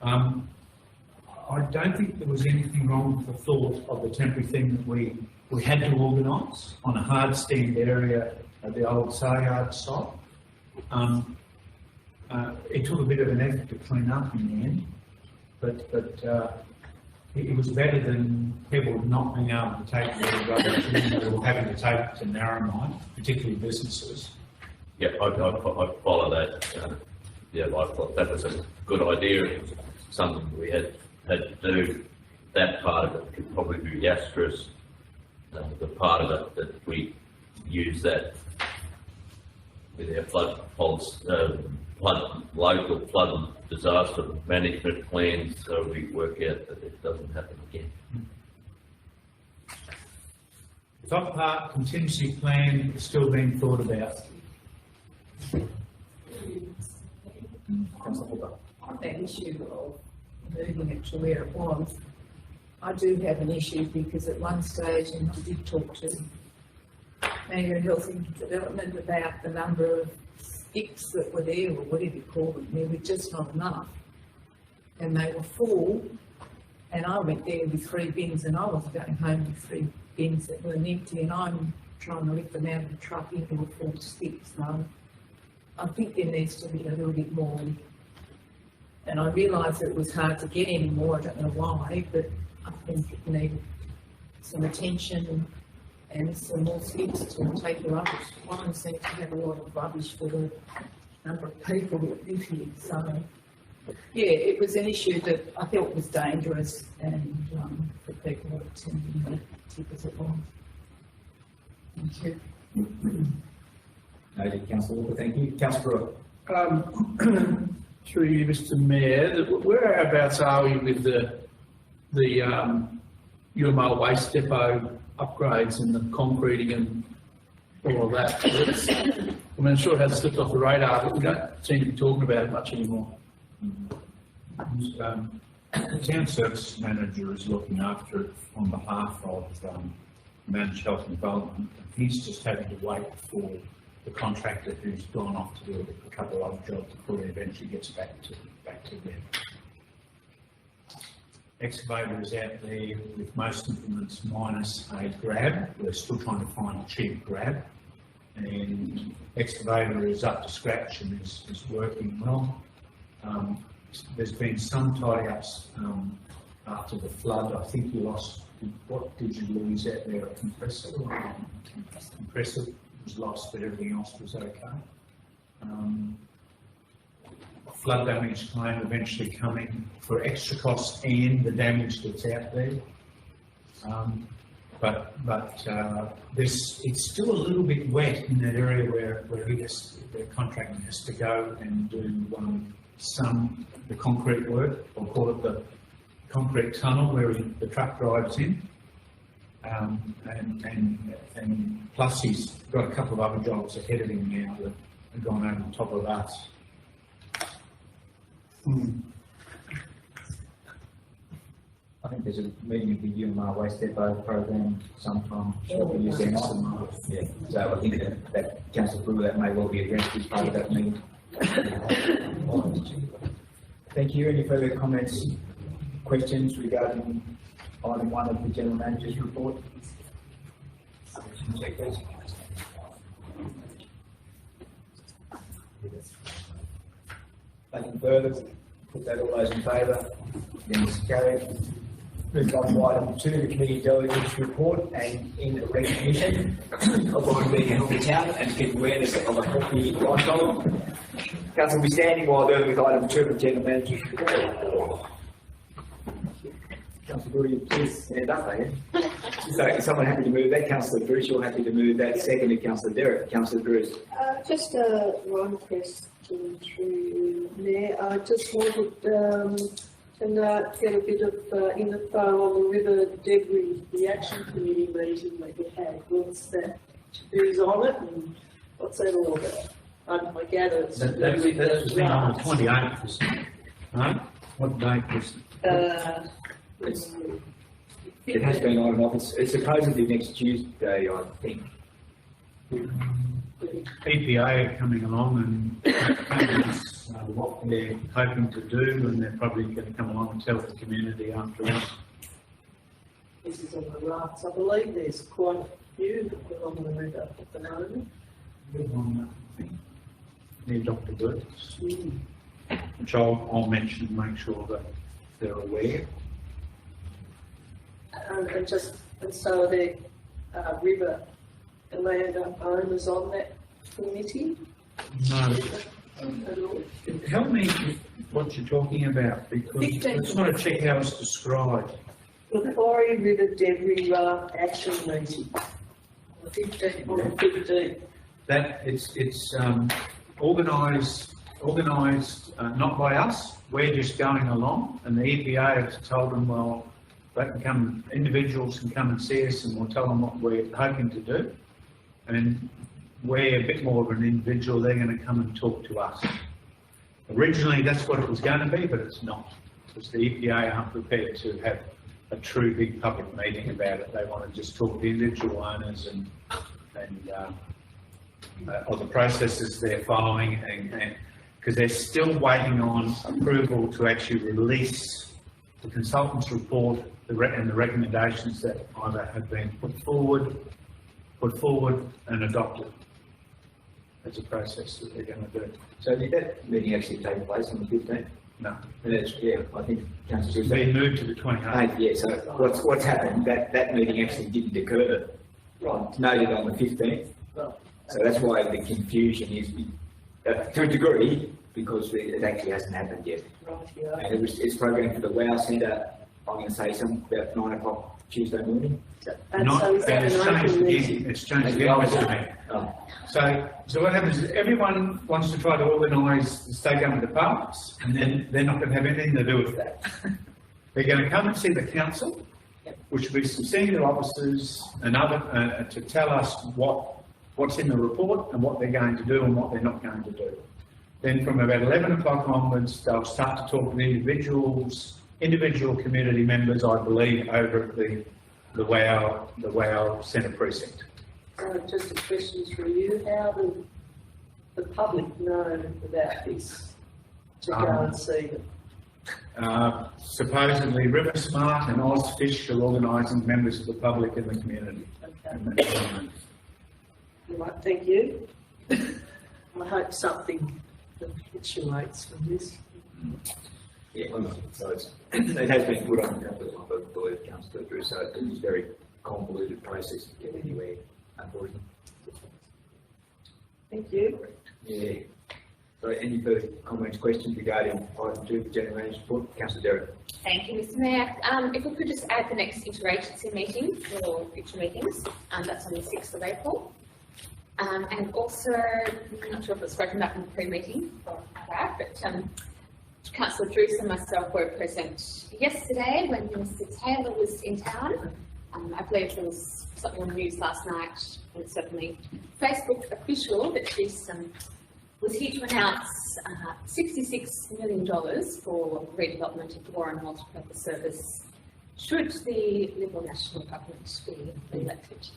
S6: I don't think there was anything wrong with the thought of the temporary thing that we had to organise on a hard stand area at the old Sayard site. It took a bit of an effort to clean up in the end, but it was better than people not being able to take the rubbish in or having to take it to Narromine, particularly businesses.
S3: Yeah, I'd follow that. Yeah, I thought that was a good idea. It was something we had to do. That part of it could probably be Yastra's, the part of it that we use that with our local flood disaster management plans, so we work out that it doesn't happen again.
S6: The top part contingency plan is still being thought about.
S2: On that issue of moving it to where it was, I do have an issue because at one stage, and I did talk to Mayor of Health and Development about the number of skips that were there, or whatever you call them. There were just not enough, and they were full. And I went there with 3 bins, and I was going home with 3 bins that were empty, and I'm trying to lift them out of the truck into a full skip. So I think there needs to be a little bit more. And I realised it was hard to get any more. I don't know why, but I think it needed some attention and some more skips to take the rubbish. One seems to have a lot of rubbish for the number of people that live here. So, yeah, it was an issue that I felt was dangerous, and for people attending the tip as it was. Thank you.
S1: Noted, Councillor Walker, thank you. Councillor Brewer.
S8: Through you, Mr. Mayor, whereabouts are we with the UMR waste depot upgrades and the concreting and all of that? I mean, I'm sure it has slipped off the radar, but we don't seem to be talking about it much anymore.
S6: The town services manager is looking after it on behalf of Managed Health and Development. He's just having to wait for the contractor who's gone off to do a couple of other jobs before he eventually gets back to them. Excavator is out there with most implements minus a grab. We're still trying to find a cheap grab, and excavator is up to scratch and is working well. There's been some tie-ups after the flood. I think you lost, what did you lose out there? A compressor? Compressor was lost, but everything else was okay. Flood damage claim eventually coming for extra costs and the damage that's out there. It's still a little bit wet in that area where the contractor has to go and do the concrete work, or call it the concrete tunnel where the truck drives in. And plus he's got a couple of other jobs ahead of him now that have gone over the top of us.
S1: I think there's a meeting of the UMR Waste Depot program sometime shortly. Yeah, so I think that Councillor Brewer, that may well be addressed as part of that meeting. Thank you. Any further comments, questions regarding item 1 of the General Manager's report? Nothing further. Put that all those in favour. Then it's carried. Move on to item 2, the committee delegates report, and in recognition of what is being held in town and to keep awareness of a healthy lifestyle. Council will be standing while dealing with item 2 of the General Manager's report. Councillor Brewer, you please stand up, eh? So is someone happy to move that? Councillor Bruce, you're happy to move that. Seconded, Councillor Derrick. Councillor Bruce.
S12: Just one question through there. I just wanted
S9: And get a bit of info on the River Debris, the action committee meeting that you had. What's that? Who's on it and what's that all about? I gather it's.
S6: That was been on the 28th, isn't it? Right? What date was it?
S1: It has been on and off. It's supposedly next Tuesday, I think.
S6: EPA are coming along and telling us what they're hoping to do, and they're probably going to come along and tell the community afterwards.
S9: This is on the rafts, I believe there's quite a few along the river at the moment.
S6: Near Dr. Burke's, which I'll mention, make sure that they're aware.
S9: And so the river, the land owners on that committee?
S6: No. Help me with what you're talking about, because I just want to check how it's described.
S9: The Quarry River Debris Raft Action Meeting, the 15th on the 15th.
S6: That it's organised not by us. We're just going along, and the EPA have told them, well, they can come, individuals can come and see us, and we'll tell them what we're hoping to do. And we're a bit more of an individual. They're going to come and talk to us. Originally, that's what it was going to be, but it's not, because the EPA aren't prepared to have a true big public meeting about it. They want to just talk to individual owners and of the processes they're following, and because they're still waiting on approval to actually release the consultant's report and the recommendations that either have been put forward and adopted as a process that they're going to do.
S1: So did that meeting actually take place on the 15th?
S6: No.
S1: And it's, yeah, I think Councillor
S6: It's been moved to the 28th.
S1: Yeah, so what's happened, that meeting actually didn't occur. Right. It's noted on the 15th. So that's why the confusion is, to a degree, because it actually hasn't happened yet.
S9: Right, yeah.
S1: And it's programmed for the WOW Centre, I'm going to say something about 9 o'clock Tuesday morning.
S9: And so is that
S6: it's
S9: an
S6: changed
S9: open
S6: again.
S9: meeting?
S6: It's changed again recently.
S1: Oh.
S6: So what happens is everyone wants to try to organise the state government departments, and then they're not going to have anything to do with that. They're going to come and see the council, which will be some senior officers and other, to tell us what's in the report and what they're going to do and what they're not going to do. Then from about 11 o'clock onwards, they'll start to talk with individual community members, I believe, over at the WOW Centre Precinct.
S9: Just a question for you, how do the public know about this to go and see them?
S6: Supposedly River Smart and Ozfish are organising members of the public in the community.
S9: Okay. Right, thank you. I hope something eventuates from this.
S1: Yeah, so it has been put on, I believe, Councillor Drew, so it's a very convoluted process to get anywhere, unfortunately.
S9: Thank you.
S1: Yeah. So any further comments, questions regarding item 2, the General Manager's report? Councillor Derrick.
S7: Thank you, Mr Mayor. If we could just add the next interagency meeting for future meetings, that's on the 6th of April. And also, I'm not sure if it's spoken about in the pre-meeting or that, but Councillor Druce and myself were present yesterday when Mr Taylor was in town. I believe there was something on the news last night, and certainly Facebook official, that she was here to announce $66 million for redevelopment of the Warren Multipurpose Service should the Liberal National Government be elected.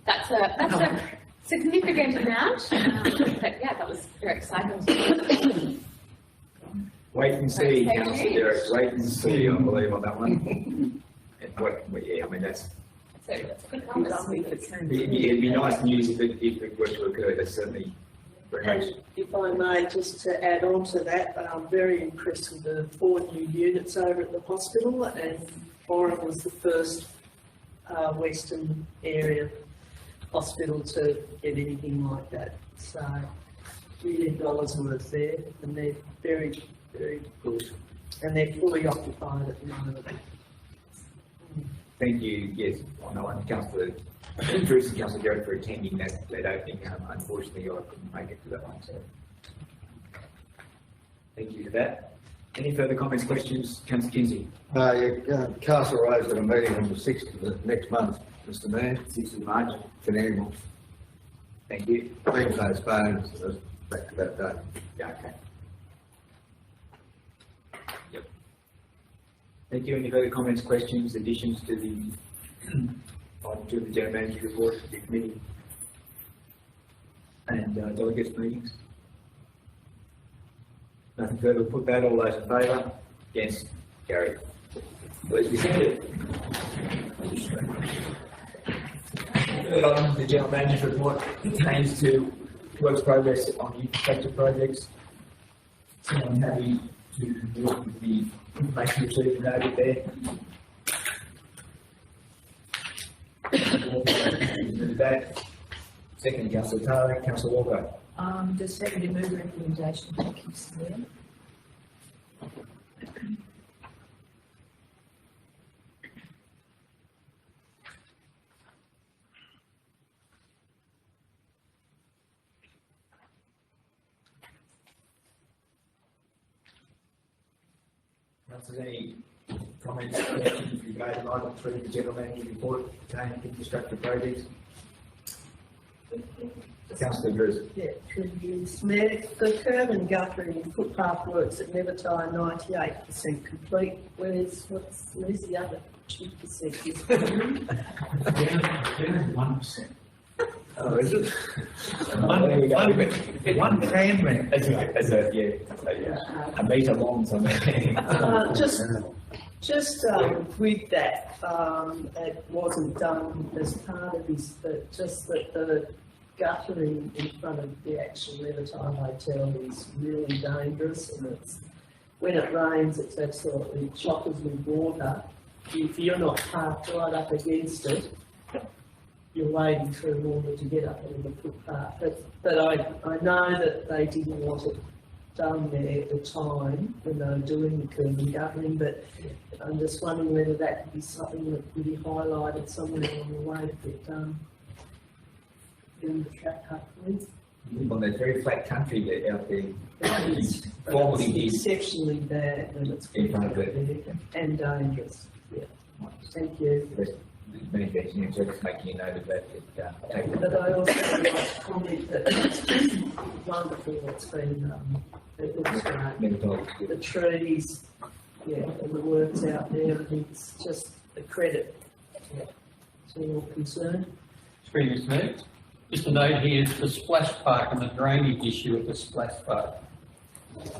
S7: That's a significant amount, but yeah, that was very exciting.
S1: Wait and see, Councillor Derrick, wait and see, I believe, on that one. And yeah, I mean, that's
S7: a good promise.
S1: it'd be nice news if it were to occur, that's certainly very much.
S9: And if I may, just to add on to that, I'm very impressed with the 4 new units over at the hospital, and Warren was the first Western area hospital to get anything like that. So $1 million worth there, and they're very, very good. And they're fully occupied at the moment.
S1: Thank you, yes, on that one, Councillor Drew and Councillor Derrick for attending that opening. Unfortunately, I couldn't make it to that one, so thank you for that. Any further comments, questions, councillor Kinsey?
S12: Castle Road's got a meeting on the 6th of the next month, Mr Mayor.
S1: 6th of March.
S12: Canary,
S1: Thank you.
S12: being postponed, so back to that day.
S1: Yeah, okay. Yep. Thank you. Any further comments, questions, additions to the item 2 of the general manager report for the committee and delegates meetings? Nothing further. Put that. All those in favour? Against? Carried. Please be seated. Third item, the general manager's report pertains to works progress on infrastructure projects. I'm happy to work with the information received noted there. That. Second, councillor Taylor, councillor Walker.
S2: Just happy to move recommendation. Thank you, Mr. Mayor.
S1: Councillors, any comments, questions regarding item 3 of the general manager report pertaining to infrastructure projects? Councillor Drews.
S9: Yeah, through you, Mayor. The curb and guttering and footpath works at Nevertire 98% complete. Where's the other 2%?
S6: Down 1%.
S1: Oh, is it?
S6: One camera.
S1: A metre long something.
S9: Just with that, it wasn't done as part of this, but just that the guttering in front of the actual Nevertire Hotel is really dangerous, and it's, when it rains, it's absolutely chockers with water. If you're not parked right up against it, you're wading through water to get up into the footpath. But I know that they didn't want it done there at the time when they were doing the curb and guttering, but I'm just wondering whether that could be something that could be highlighted somewhere on the way to get done. In the track, hopefully.
S1: On that very flat country that out there.
S9: It's
S1: Formerly did.
S9: exceptionally bad when it's
S1: In front of it.
S9: and dangerous. Yeah. Thank you.
S1: Many engineers are just making a note of that.
S9: But I also would like to comment that it's wonderful. It's been, it looks great. The trees, yeah, and the works out there. I think it's just a credit to all concerned.
S10: Through you, Mr. Mayor. Just a note here, the splash park and the drainage issue at the splash park.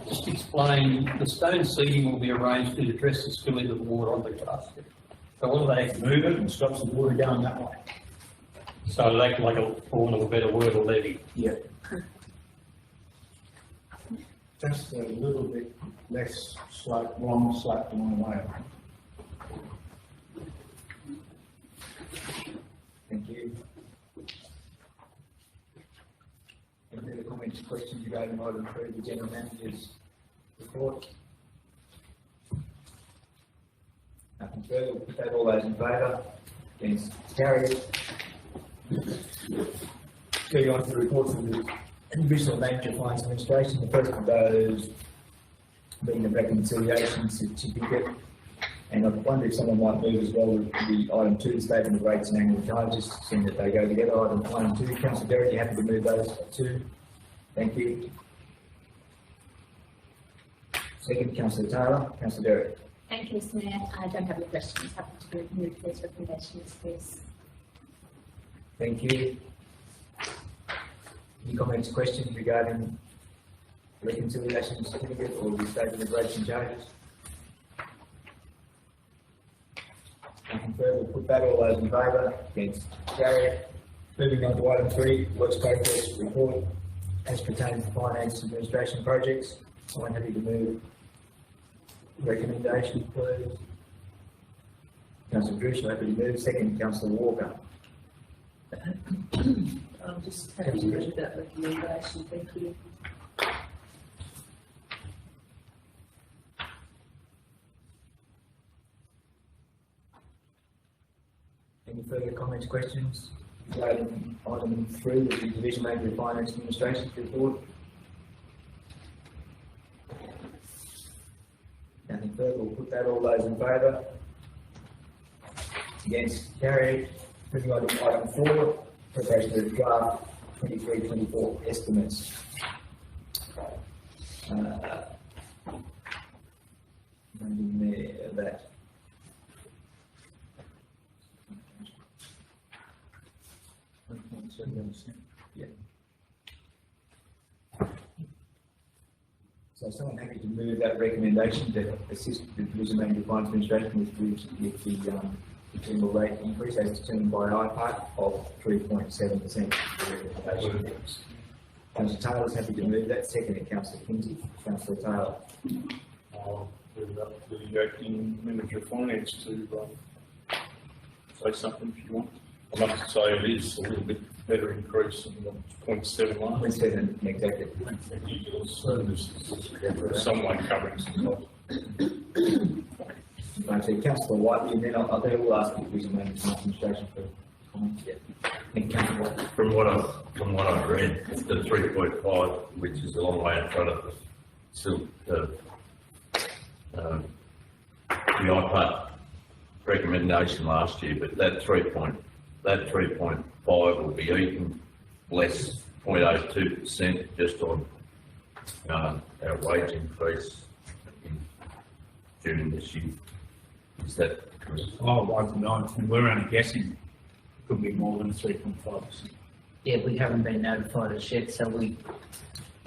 S10: Just explain, the stone seating will be arranged to address the spilling of the water on the grass. So what do they
S6: Move it and stops the water going that way.
S10: So like a, for want of a better word, a levy.
S1: Yeah.
S6: Just a little bit less slope, long slope along the way.
S1: Thank you. Any other comments, questions regarding item 3 of the general manager's report? Nothing further. With that, all those in favour? Against? Carried. Going on to the report from the Regional Manager of Finance Administration. The first of those being the reconciliation certificate. And I wonder if someone might move as well with the item 2, the statement of rates and annual charges, seeing that they go together. Item 1 and 2. Councillor Derrick, you happy to move those 2? Thank you. Second, Councillor Taylor. Councillor Derrick.
S7: Thank you, Mr. Mayor. I don't have any questions. Happy to move those recommendations, please.
S1: Thank you. Any comments, questions regarding reconciliation certificate or the statement of rates and charges? Nothing further. Put that. All those in favour? Against? Carried. Moving on to item 3, works progress report as pertains to finance administration projects. Someone happy to move recommendation, please? Councillor Drews, happy to move. Second, Councillor Walker.
S9: I'm just happy to read that recommendation. Thank you.
S1: Any further comments, questions? Item 3, the Division Manager of Finance Administration report. further, we'll put that, all those in favour? Against, carried. Moving on to item 4, preparation of the draft 23-24 estimates. Nothing there, that. Yeah. So someone happy to move that recommendation to assist the Division Manager of Finance Administration with the general rate increase as determined by IPART of 3.7%. Councillor Taylor's happy to move that. Second, Councillor Kinsey. Councillor Taylor.
S4: I'll leave it up to the acting manager of finance to say something if you want. I must say it is a little bit better increase than the 0.7 line.
S1: 0.7, exactly.
S4: Ridiculous. So this is someone covering some costs.
S1: I see Councillor Whiteley, and then I'll ask the Division Manager of Finance Administration for comments. And Councillor Whiteley.
S3: From what I've read, the 3.5, which is a long way in front of the IPART recommendation last year, but that 3.5 will be even less, 0.02% just on our wage increase in June this year. Is that correct?
S6: Oh, I don't know, we're only guessing, it could be more than 3.5%.
S13: Yeah, we haven't been notified as yet, so we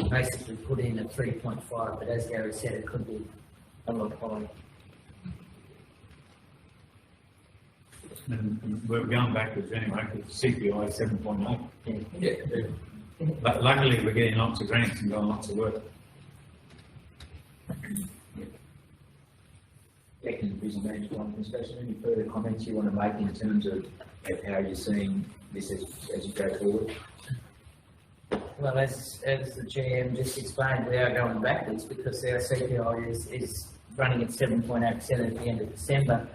S13: basically put in a 3.5, but as Gary said, it could be a lot higher.
S6: And we're going backwards anyway, because CPI is 7.8.
S1: Yeah.
S6: But luckily, we're getting lots of grants and doing lots of work.
S1: Acting Division Manager of Finance Administration, any further comments you want to make in terms of how you're seeing this as you go forward?
S13: Well, as the GM just explained, we are going backwards because our CPI is running at 7.8% at the end of December.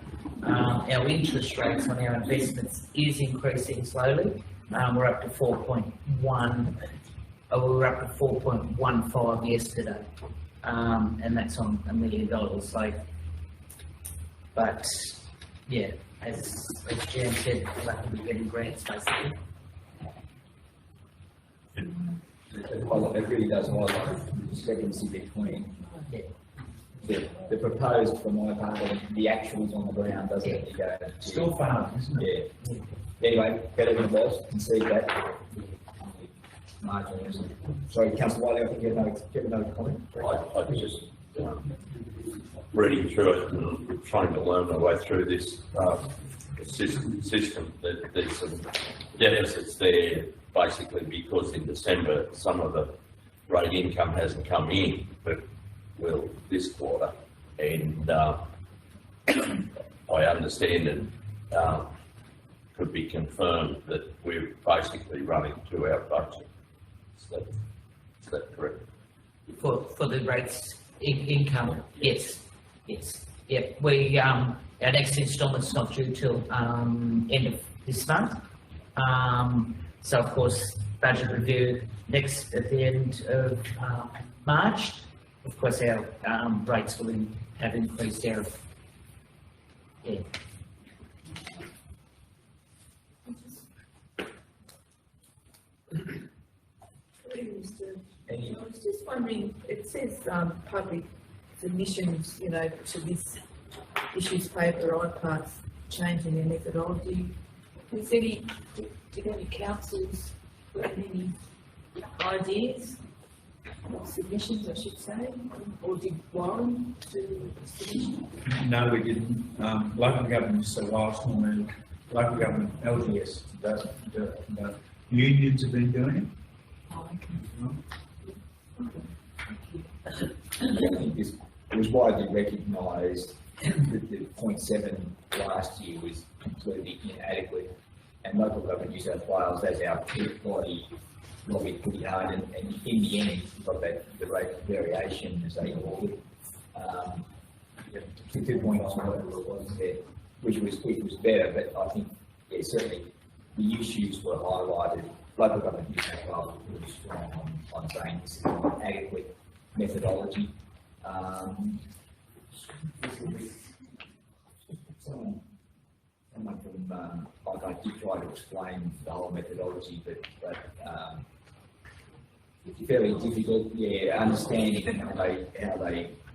S13: Our interest rates on our investments is increasing slowly. We're up to 4.1, we were up to 4.15 yesterday, and that's on $1 million. So, but yeah, as Jan said, we'll have to be getting grants basically.
S1: It really does highlight the discrepancy between the proposed for my part and the actuals on the ground, doesn't it?
S6: Still far, isn't it?
S1: Yeah. Anyway, better than it was, concede that. Marginal, isn't it? Sorry, Councillor Wiley, I think you have another comment?
S3: I was just reading through it and trying to learn my way through this system. There's some deficits there basically because in December some of the rate income hasn't come in, but will this quarter. And I understand it could be confirmed that we're basically running to our budget. Is that correct?
S13: For the rates income, yes. Yep, we our next instalment's not due till end of this month. So of course, budget review next at the end of March. Of course, our rates will have increased there. Yeah.
S2: I was just wondering, it says public submissions, to this issues paper, IPART's changing their methodology. Did any councils have any ideas or submissions, I should say, or did Warren do submissions?
S6: No, we didn't. Local government is so last one, and local government LGS doesn't. The unions have been doing it.
S2: Oh,
S1: It was widely recognised that the 0.7 last year was completely inadequate, and local government New South Wales, as our peak body, lobbied pretty hard, and in the end, we got the rate of variation, as they call it, to 2 points on whatever it was there, which was better, but I think, yeah, certainly the issues were highlighted. Local government New South Wales was really strong on saying this is an adequate methodology. Someone from, like I did try to explain the whole methodology, but it's fairly difficult, understanding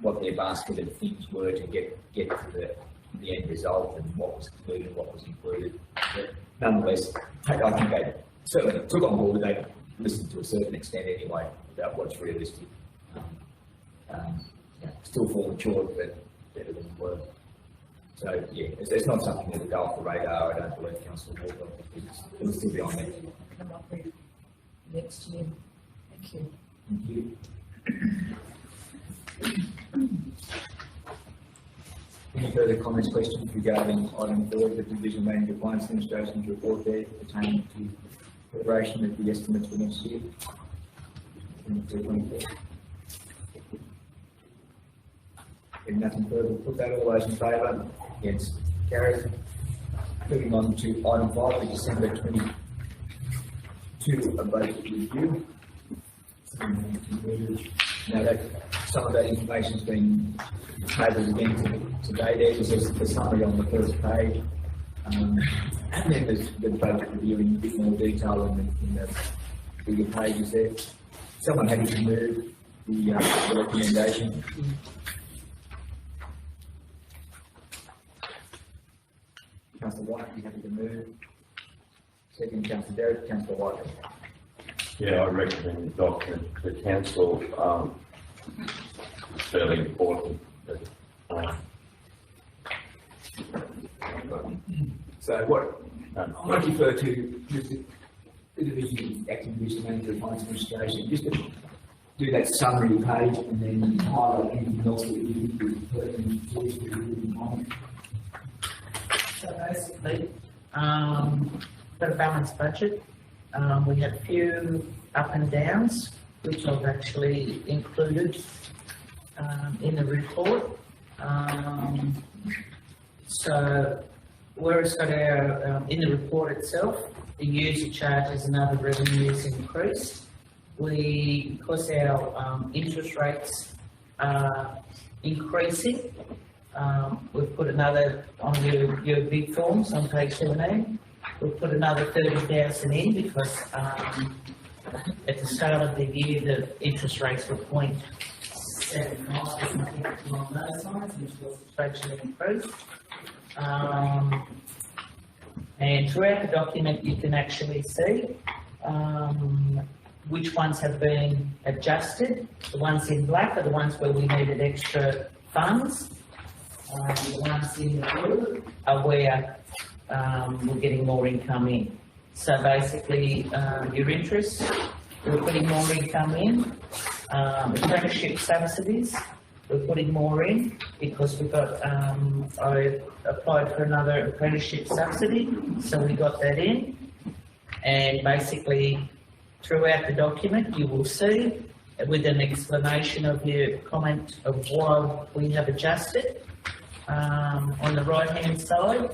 S1: what their basket of things were to get to the end result and what was included, what was included. But nonetheless, I think they certainly took on board, they listened to a certain extent anyway about what's realistic. Still falling short, but better than work. So, it's not something that will go off the radar, I don't believe, Councillor Walker. It'll still be on there.
S2: Come up with next year. Thank you.
S1: Thank you. Any further comments, questions regarding item 4, the Division Manager Finance Administration's report there pertaining to preparation of the estimates for next year? 23-24. If nothing further, put that, all those in favour? Against? Carried. Moving on to item 5, the December 22 budget review. Now that some of that information's been tabled again today, there's the summary on the first page. And then there's the budget review in a bit more detail in the bigger pages there. Someone happy to move the recommendation? Councillor White, you happy to move? Second, Councillor Derrick, Councillor White.
S3: Yeah, I recommend the document to council. It's fairly important.
S1: So what, I might refer to the Division, Acting Division Manager of Finance Administration, just to do that summary page and then highlight anything else that you think is pertinent to the on.
S13: So basically, got a balanced budget. We had a few up and downs, which I've actually included in the report. So where it's got our, in the report itself, the user charges and other revenues increased. Because our interest rates are increasing, we've put another on your big forms on page 17. We've put another 30,000 in because at the start of the year the interest rates were 0.75 along those lines, which was substantially increased. And throughout the document you can actually see which ones have been adjusted. The ones in black are the ones where we needed extra funds. The ones in the blue are where we're getting more income in. So basically, your interest, we're putting more income in. Apprenticeship subsidies, we're putting more in because we've got, I applied for another apprenticeship subsidy, so we got that in. And basically, throughout the document, you will see with an explanation of your comment of why we have adjusted. On the right-hand side,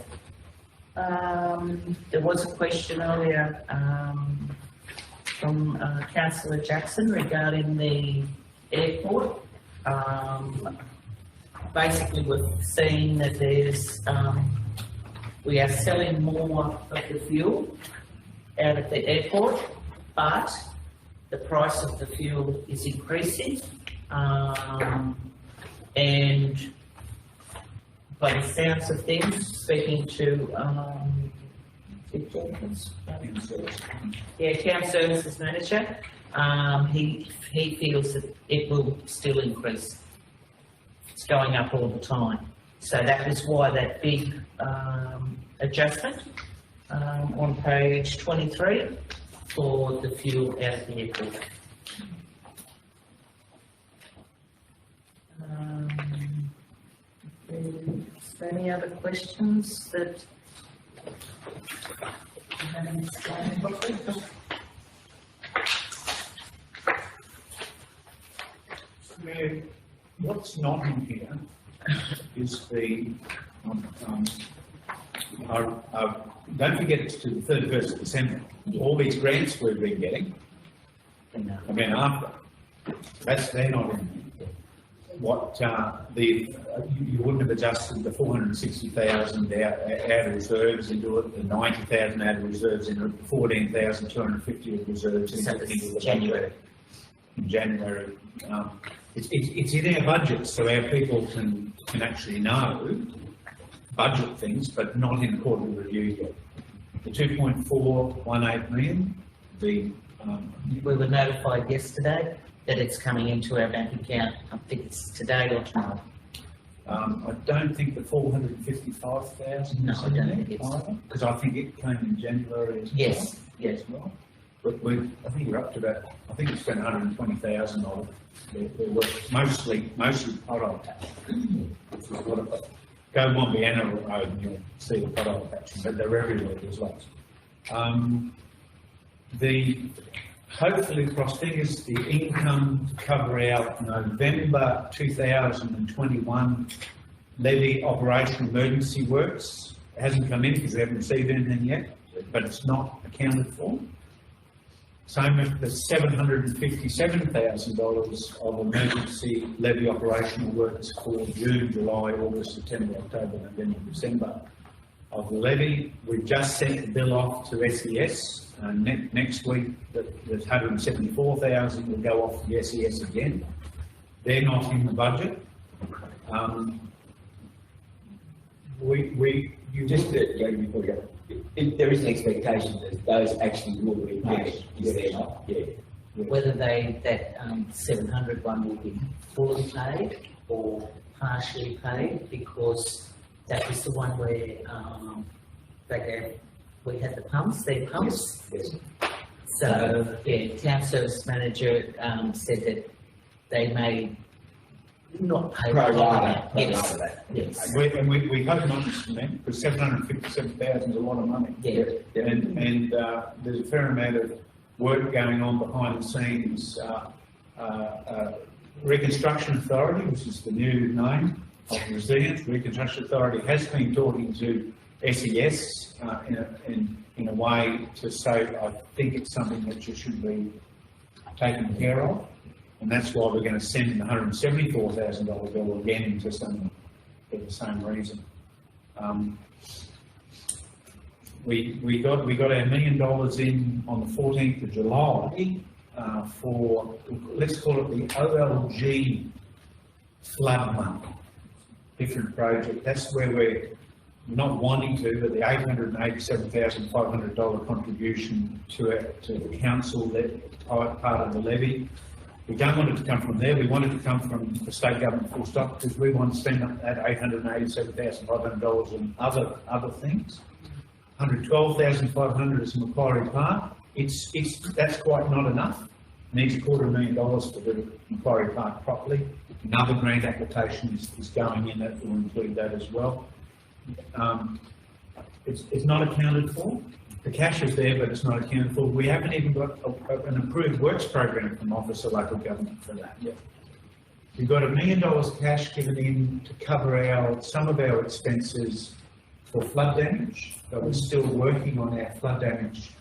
S13: there was a question earlier from Councillor Jackson regarding the airport. Basically, we've seen that there's we are selling more of the fuel out of the airport, but the price of the fuel is increasing, and by the sounds of things, speaking to Town Services Manager, he feels that it will still increase. It's going up all the time. So that is why that big adjustment on page 23 for the fuel out of the airport. Is there any other questions that you haven't explained properly?
S6: What's not in here is the, don't forget it's to the 31st of December. All these grants we've been getting, I mean after, they're not in here. you wouldn't have adjusted the 460,000 out of reserves into it, the 90,000 out of reserves into it, 14,250 of reserves into the
S13: January.
S6: in January. It's in our budget, so our people can actually know budget things, but not in quarterly review yet. The 2.418 million,
S13: We were notified yesterday that it's coming into our bank account. I think it's today or tomorrow.
S6: I don't think the 455,000
S13: No,
S6: is
S13: I
S6: in
S13: don't
S6: there
S13: think it's-
S6: either, because I think it came in January as well.
S13: Yes, yes.
S6: As well. But I think we're up to about, I think we spent 120,000 of it. They were mostly pothole patching, which is what it, go Wombiana Road and you'll see the pothole patching, but they're everywhere, there's lots. Hopefully, cross fingers, the income to cover our November 2021 levy operational emergency works. It hasn't come in because we haven't received anything yet, but it's not accounted for. Same with the $757,000 of emergency levy operational works for June, July, August, September, October, November, December of the levy. We've just sent the bill off to SES. Next week, there's 174,000 will go off to the SES again. They're not in the budget.
S1: Before we go, if there is an expectation that those actually will be paid, is there not? Yeah.
S13: Whether that 700 one will be fully paid or partially paid, because that was the one where we had the pumps, their pumps.
S1: Yes.
S13: So, yeah, town service manager said that they may not pay.
S1: Pro rata.
S13: Yes, yes.
S6: We hope not, Mr. Mayor, because 757,000 is a lot of money.
S13: Yeah.
S6: And there's a fair amount of work going on behind the scenes. Reconstruction Authority, which is the new name of Resilience, Reconstruction Authority has been talking to SES in a way to say, I think it's something that you should be taken care of. And that's why we're going to send the $174,000 bill again into some, for the same reason. We got our $1 million in on the 14th of July for, let's call it the OLG flood money, different project. That's where we're not wanting to, but the $887,500 contribution to the council, that part of the levy. We don't want it to come from there. We want it to come from the state government full stop, because we want to spend that $887,500 on other things. $112,500 is Macquarie Park. That's quite not enough. Needs $250,000 to do Macquarie Park properly. Another grant application is going in that will include that as well. It's not accounted for. The cash is there, but it's not accounted for. We haven't even got an approved works program from Office of Local Government for that yet. We've got $1 million cash given in to cover some of our expenses for flood damage, but we're still working on our flood damage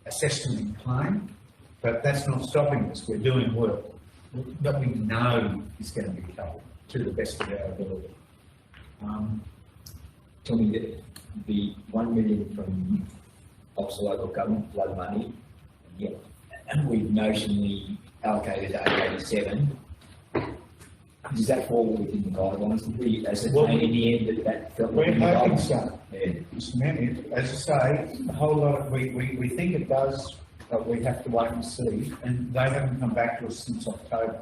S6: assessment and claim. But that's not stopping us. We're doing work that we know is going to be covered to the best of our ability.
S1: Tell me that the 1 million from Office of Local Government flood money, yeah, and we've notionally allocated 887. Does that fall within the guidelines? Did we ascertain in the end that felt
S6: We're
S1: within the
S6: hoping
S1: guidelines?
S6: so. Mr. Mayor, as I say, a whole lot of, we think it does, but we have to wait and see, and they haven't come back to us since October.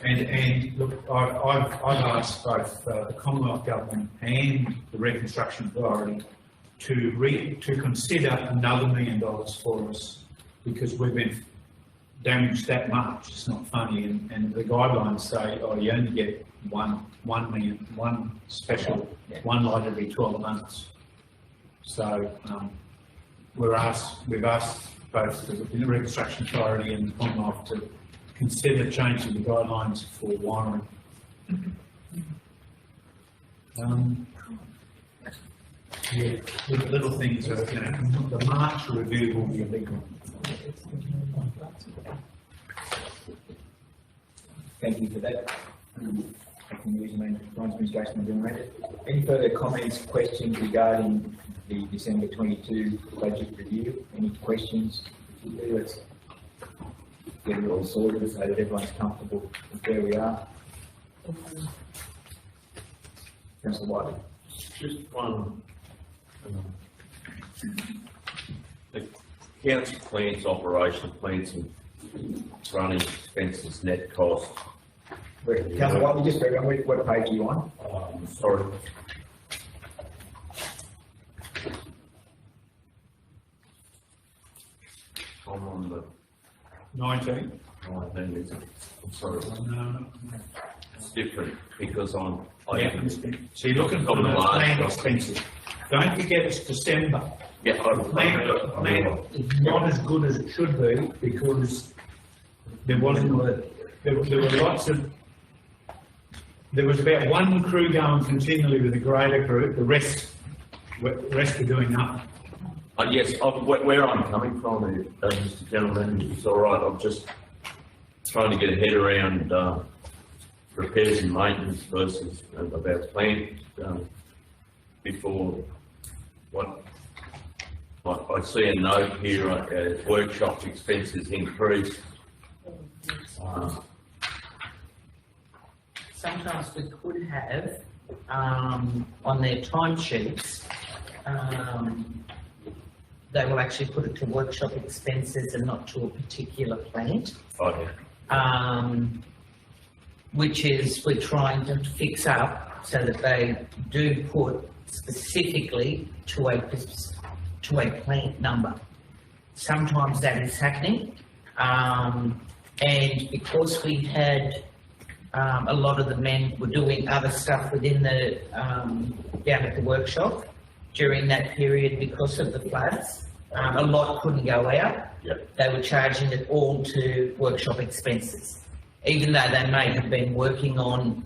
S6: And look, I've asked both the Commonwealth Government and the Reconstruction Authority to consider another $1 million for us, because we've been damaged that much. It's not funny, and the guidelines say, oh, you only get one million, one special, one light every 12 months. So we've asked both the Reconstruction Authority and the Commonwealth to consider changing the guidelines for wiring. Yeah, little things are, the March review will be a big one.
S1: Thank you for that. Administration has been rendered. Any further comments, questions regarding the December 22 budget review? Any questions? If you do, let's get it all sorted so that everyone's comfortable with where we are. Councillor Whiteley.
S3: Just one, the council plans, operational plans and running expenses, net cost.
S1: Councillor Whiteley, just very quickly, what page are you on?
S3: Sorry. I'm on the
S8: 19.
S3: 19, is it? I'm sorry.
S8: No.
S3: It's different because I'm.
S8: Yeah. So you're looking for the planned expenses. Don't forget it's December.
S3: Yeah,
S8: Plan is not as good as it should be because there wasn't, there were lots of, there was about one crew going continually with a grader crew, the rest were doing nothing.
S3: Yes, where I'm coming from, Mr. Gentleman, it's all right. I'm just trying to get a head around repairs and maintenance versus about plant before what I see a note here, workshop expenses increased.
S13: Sometimes we could have, on their timesheets, they will actually put it to workshop expenses and not to a particular plant.
S3: Okay.
S13: Which is, we're trying to fix up so that they do put specifically to a plant number. Sometimes that is happening, and because we had a lot of the men were doing other stuff within the down at the workshop during that period because of the floods, a lot couldn't go out.
S3: Yep.
S13: They were charging it all to workshop expenses, even though they may have been working on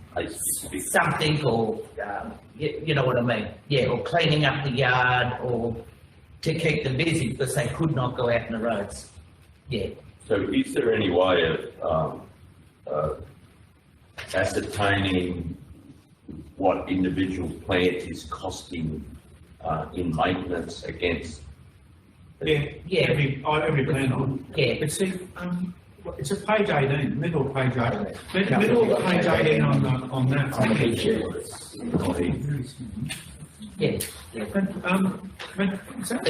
S13: something or, you know what I mean? Yeah, or cleaning up the yard or to keep them busy because they could not go out on the roads. Yeah.
S3: So is there any way of ascertaining what individual plant is costing in maintenance against?
S8: Yeah. Every plan on.
S13: Yeah.
S8: But see, it's a page 18, middle of page 18. Middle of page 18 on that.
S1: On the picture.
S13: Yeah. But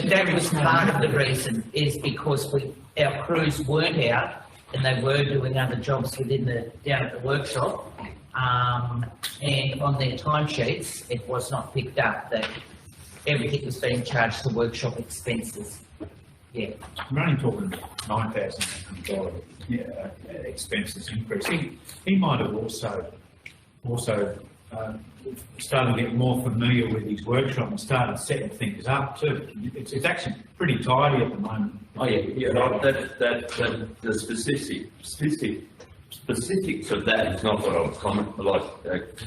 S13: that was part of the reason, is because our crews weren't out and they were doing other jobs down at the workshop. And on their timesheets, it was not picked up that everything was being charged to workshop expenses. Yeah.
S6: I'm only talking $9,000 expenses increase. He might have also started to get more familiar with his workshop and started setting things up too. It's actually pretty tidy at the moment.
S3: Oh yeah, that the specifics of that is not what I was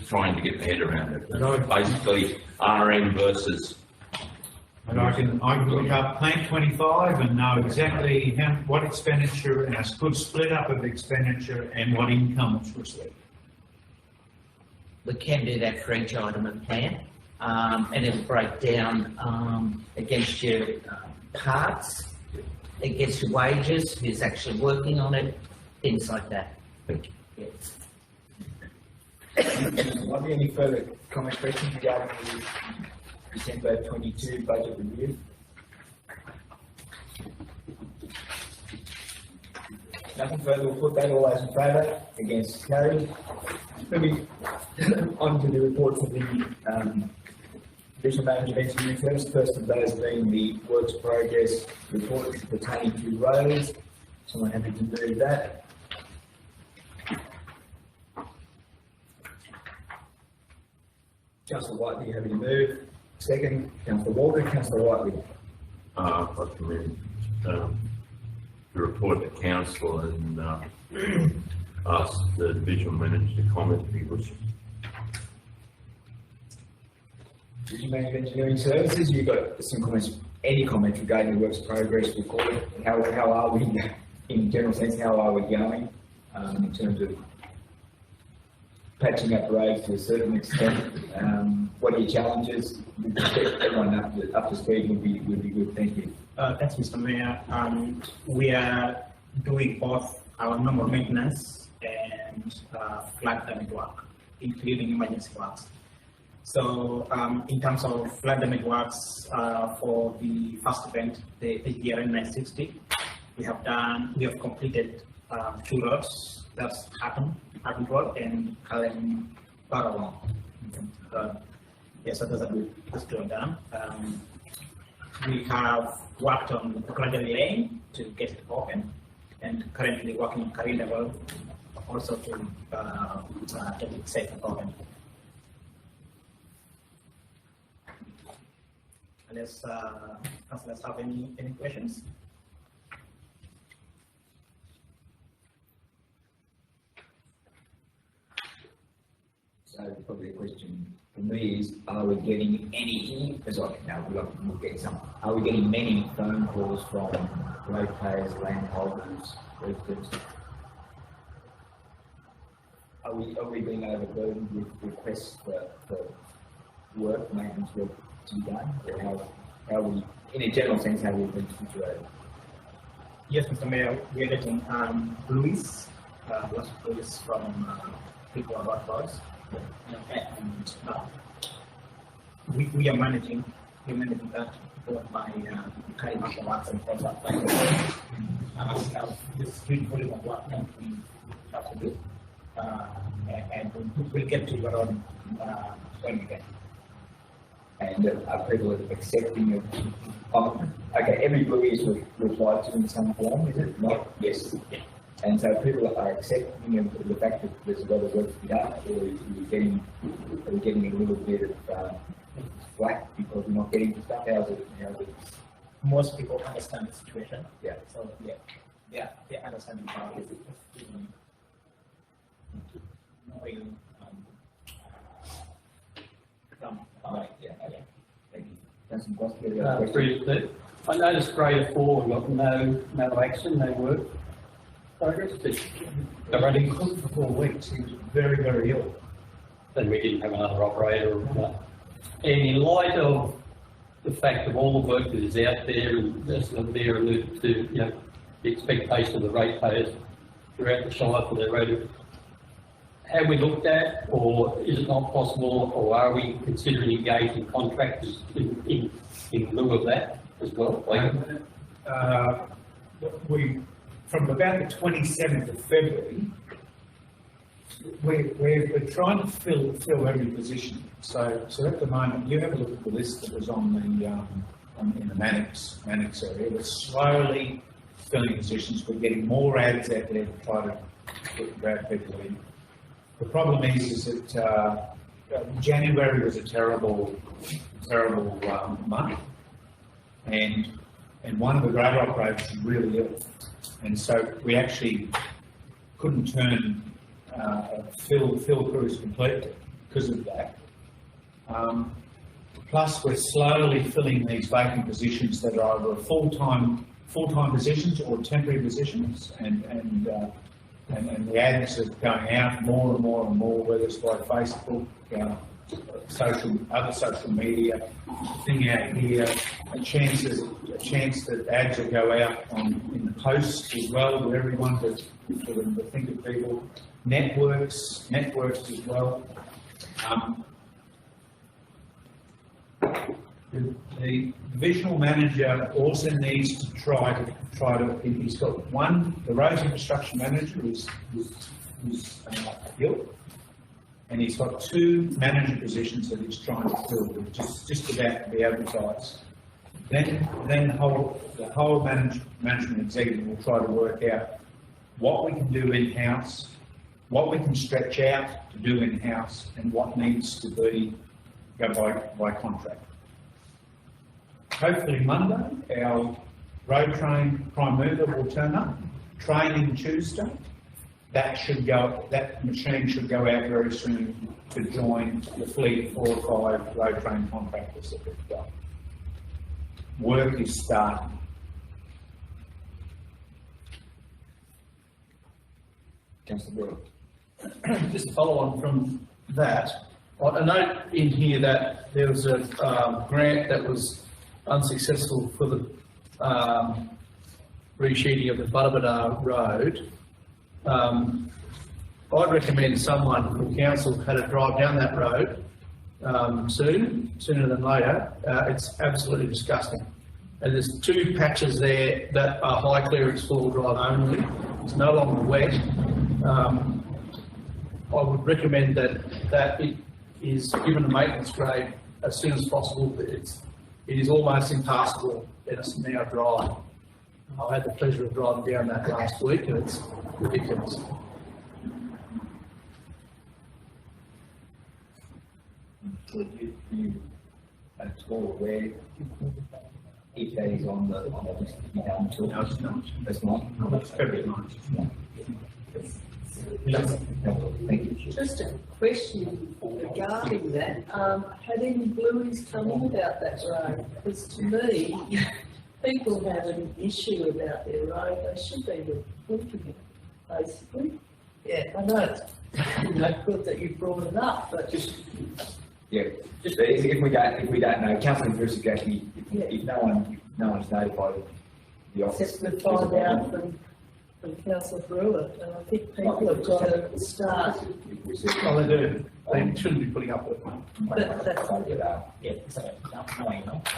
S3: trying to get my head around it.
S6: No.
S3: Basically, RM versus.
S6: And I can look up Plant 25 and know exactly what expenditure and a good split up of expenditure and what income was received.
S13: We can do that for each item of plan, and it'll break down against your parts, against your wages, who's actually working on it, things like that.
S3: Thank you.
S13: Yes.
S1: Might be any further comments, questions regarding the December 22 budget review? Nothing further, we'll put that. All those in favour, against, carried. Moving on to the reports of the Division Manager of Engineering Service. First of those being the Works Progress report pertaining to roads. Someone happy to move that? Councillor Whiteley, happy to move. Second, Councillor Walker. Councillor Whiteley.
S3: I recommend the report to council and ask the divisional manager to comment if he wishes.
S1: Division Manager of Engineering Services, you've got some comments, any comments regarding the Works Progress report? How are we, in general sense, how are we going in terms of patching up roads to a certain extent. What are your challenges? Everyone up to speed would be good, thank you.
S14: Thanks, Mr. Mayor. We are doing both our normal maintenance and flood damage work, including emergency works. So in terms of flood damage works for the first event, the AGRN 960, we have completed 2 roads. That's Hatton Road and Kalem Barawang. So those are good. That's done. We have worked on Gradually Lane to get it open, and currently working on Karinda Road also to get it safe and open. Unless councillors have any questions?
S1: So probably a question for me is, are we getting any, we'll get some, are we getting many phone calls from ratepayers, landholders, residents? Are we being overburdened with requests for work, maintenance work to be done? Or how are we, in a general sense, how we've been situated?
S14: Yes, Mr. Mayor, we are getting lots of blues from people about us. And we are managing that both by carrying out the works and contract this huge volume of work that we have to do. And we'll get to your own when we get.
S1: And are people accepting of, okay, every bluey is replied to in some form, is it? Not? Yes.
S14: Yeah.
S1: And so people are accepting of the fact that there's a lot of work to be done, or are we getting a little bit of flack because we're not getting the stuff? How's it?
S14: Most people understand the situation.
S1: Yeah.
S14: So they understand how it is. Knowing
S1: yeah. Okay. Thank you. Councillor Bosque,
S10: Briefly, I noticed grade 4 got no action, no work progress.
S6: They're running for 4 weeks. He was very, very ill.
S10: Then we didn't have another operator. And in light of the fact of all the work that is out there, and as the Mayor alluded to, the expectation of the ratepayers throughout the Shire for their road, have we looked at, or is it not possible, or are we considering engaging contractors in lieu of that as well?
S6: From about the 27th of February, we're trying to fill every position. So at the moment, you have a look at the list that was on in the Mannix area. We're slowly filling positions. We're getting more ads out there to try to grab people in. The problem is that January was a terrible month, and one of the grader operators was really ill, and so we actually couldn't fill crews completely because of that. Plus, we're slowly filling these vacant positions that are either full-time positions or temporary positions, and the ads are going out more and more and more, whether it's by Facebook, other social media, thing out here, a chance that ads will go out in the posts as well, where everyone for them to think of people, networks as well. The divisional manager also needs to try to. He's got one. The roads infrastructure manager is ill, and he's got 2 manager positions that he's trying to fill, which is just about to be advertised. Then the whole management executive will try to work out what we can do in-house, what we can stretch out to do in-house, and what needs to go by contract. Hopefully Monday, our road train prime mover will turn up, training Tuesday. That machine should go out very soon to join the fleet of 4 or 5 road train contractors that we've got. Work is starting.
S1: Councillor Brewer.
S8: just to follow on from that, I note in here that there was a grant that was unsuccessful for the resheeting of the Buttavadar Road. I'd recommend someone from council had a drive down that road sooner than later. It's absolutely disgusting. And there's two patches there that are high clearance four-wheel drive only. It's no longer wet. I would recommend that it is given a maintenance grade as soon as possible. It is almost impassable and it's now dry. I had the pleasure of driving down that last week and it's ridiculous.
S1: Would you at all aware if that is on the list to be done to? No, it's not. It's not? That's very much. Thank you.
S9: Just a question regarding that, had any blueies come in about that road? Because to me, people have an issue about their road, they should be reporting it, basically. Yeah, I know it's, good that you brought it up, but just.
S1: Yeah, just if we don't know, councillor Bruce exactly, if no one's notified the office.
S9: Just to find out from councillor Brewer, and I think people have got to start.
S8: Oh, they do. They shouldn't be putting up with it.
S9: But that's.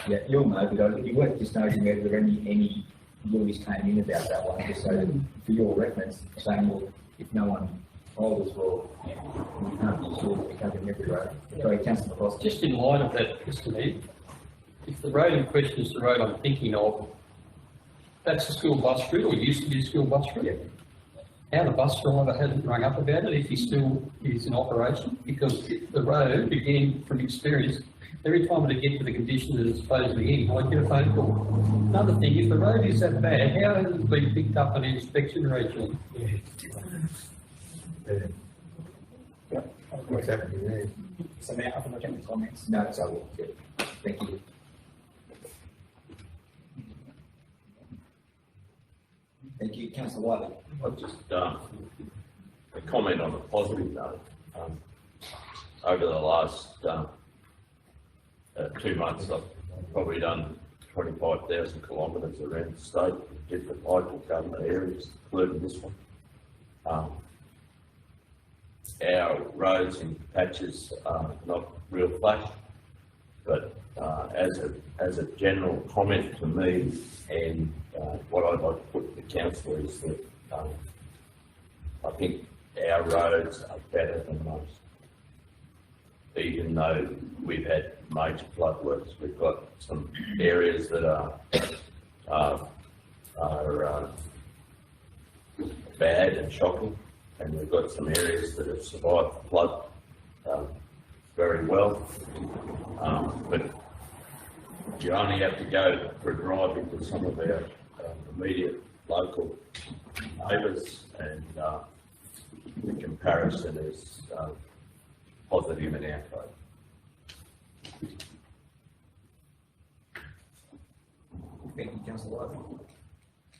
S1: Yeah, you'll know, but it'd be worth just noting whether there any rules came in about that one, just so that for your reference, saying, well, if no one told us, well, we can't be sure that we're covering every road. Sorry, councillor Costa.
S10: Just in light of that, Mr. Mayor, if the road in question is the road I'm thinking of, that's a school bus route, or used to be a school bus route. Yeah. How the bus driver hasn't rung up about it if he still is in operation, because the road, again, from experience, every time I get to the condition that it's supposedly in, I get a phone call. Another thing, if the road is that bad, how has it been picked up on the inspection regime?
S1: What's happening there?
S6: So now, other agenda comments?
S1: No, it's all good. Thank you. Thank you, councillor Whiteley.
S3: I'll just, a comment on a positive note. Over the last, 2 months, I've probably done 25,000 kilometres around the state, different local government areas, including this one. Our roads and patches are not real flash, but as a general comment to me, and what I'd like to put to the council is that I think our roads are better than most. Even though we've had major flood works, we've got some areas that are bad and shocking, and we've got some areas that have survived the flood very well. But you only have to go for a drive into some of our immediate local neighbours, and the comparison is positive in our code.
S1: Thank you, councillor Whiteley.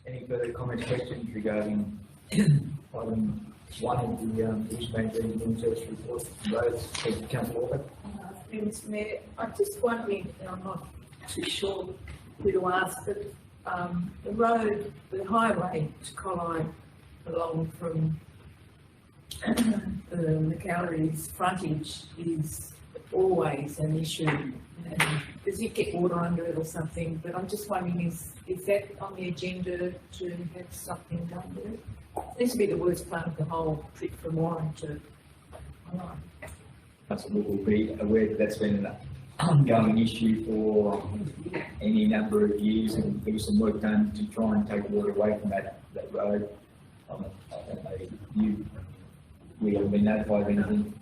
S1: Any further comments, questions regarding item 1 of the East Main Regional Service Report, roads? Thank you, councillor Walker.
S2: Mr. Mayor, I'm just wondering, and I'm not too sure who to ask, but the road, the highway to Colline along from the McAllery's frontage is always an issue. And does it get water under it or something? But I'm just wondering, is that on the agenda to have something done with it? Seems to be the worst part of the whole trip from Warren to Colline.
S1: Councillor will be aware that that's been an ongoing issue for any number of years, and there was some work done to try and take water away from that road. I don't know, we haven't been notified of anything,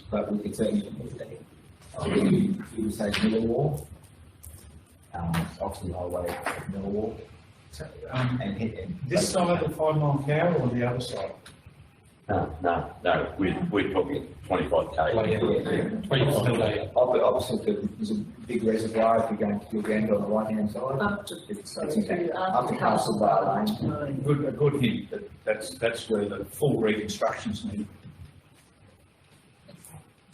S1: but we could certainly, you would say Millwall, Oxley Highway, Millwall.
S6: This side of 5 mile per hour or the other side?
S3: No, we're talking 25K.
S1: Obviously, there's a big reservoir if you're going to Uganda on the right-hand side.
S9: Up to,
S1: Up to Castle Bar Lane.
S6: A good hint, that's where the full reconstruction's needed.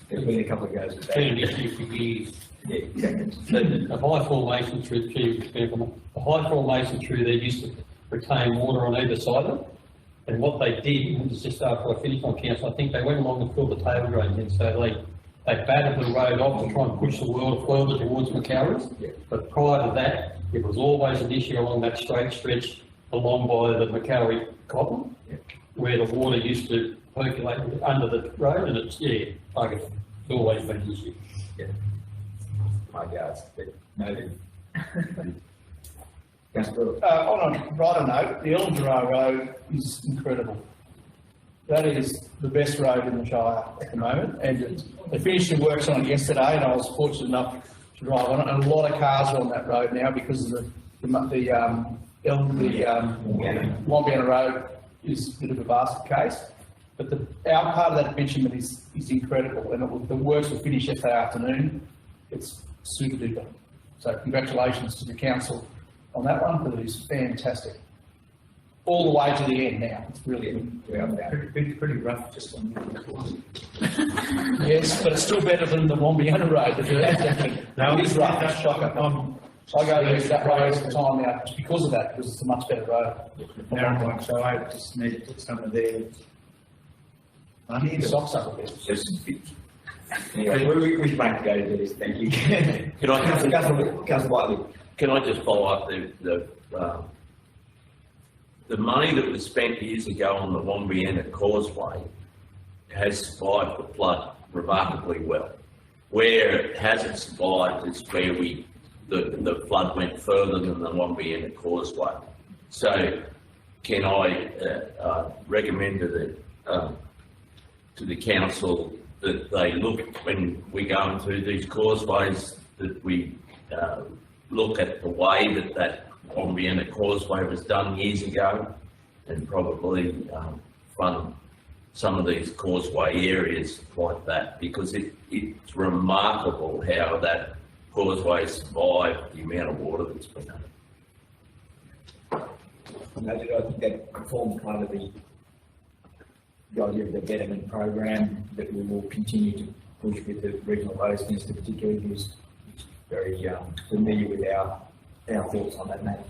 S1: There's been a couple of goes with
S10: Been an
S1: that.
S10: issue for years.
S1: Yeah, exactly.
S10: The high formation through, the high formation through there used to retain water on either side of it. And what they did, was just after I finished on council, I think they went along and filled the tail drains in, so they battered the road off to try and push the water further towards Macquarie's.
S1: Yeah.
S10: But prior to that, it was always an issue along that straight stretch along by the Macquarie Cotton,
S1: Yeah.
S10: where the water used to percolate under the road, and it's, it's always been an issue.
S1: My guys, but noted. Councillor,
S8: On a brighter note, the Ellenborough Road is incredible. That is the best road in the Shire at the moment, and they finished the works on it yesterday, and I was fortunate enough to drive on it, and a lot of cars are on that road now because of the Wombiana Road is a bit of a basket case. But our part of that bitumen is incredible, and the works will finish yesterday afternoon. It's super duper. So congratulations to the council on that one, because it is fantastic. All the way to the end now, it's brilliant.
S6: Pretty rough just on the
S8: Yes, but it's still better than the Wombiana Road. No, it is rough, that's shocking. I go to use that road all the time now, just because of that, because it's a much better road.
S6: Narrowing, so I just need to put some of their money in
S8: Socks up a bit.
S1: anyway, we should make go to this, thank you.
S3: Can I,
S1: Councillor Whiteley.
S3: can I just follow up the money that was spent years ago on the Wombiana Causeway has survived the flood remarkably well. Where it hasn't survived is where the flood went further than the Wombiana Causeway. So can I recommend to the council that they look, when we go into these causeways, that we look at the way that Wombiana Causeway was done years ago, and probably fund some of these causeway areas like that, because it's remarkable how that causeway survived the amount of water that's been under.
S1: I think that forms part of the idea of the betterment program that we will continue to push with the regional host minister, particularly, who's very familiar with our thoughts on that matter.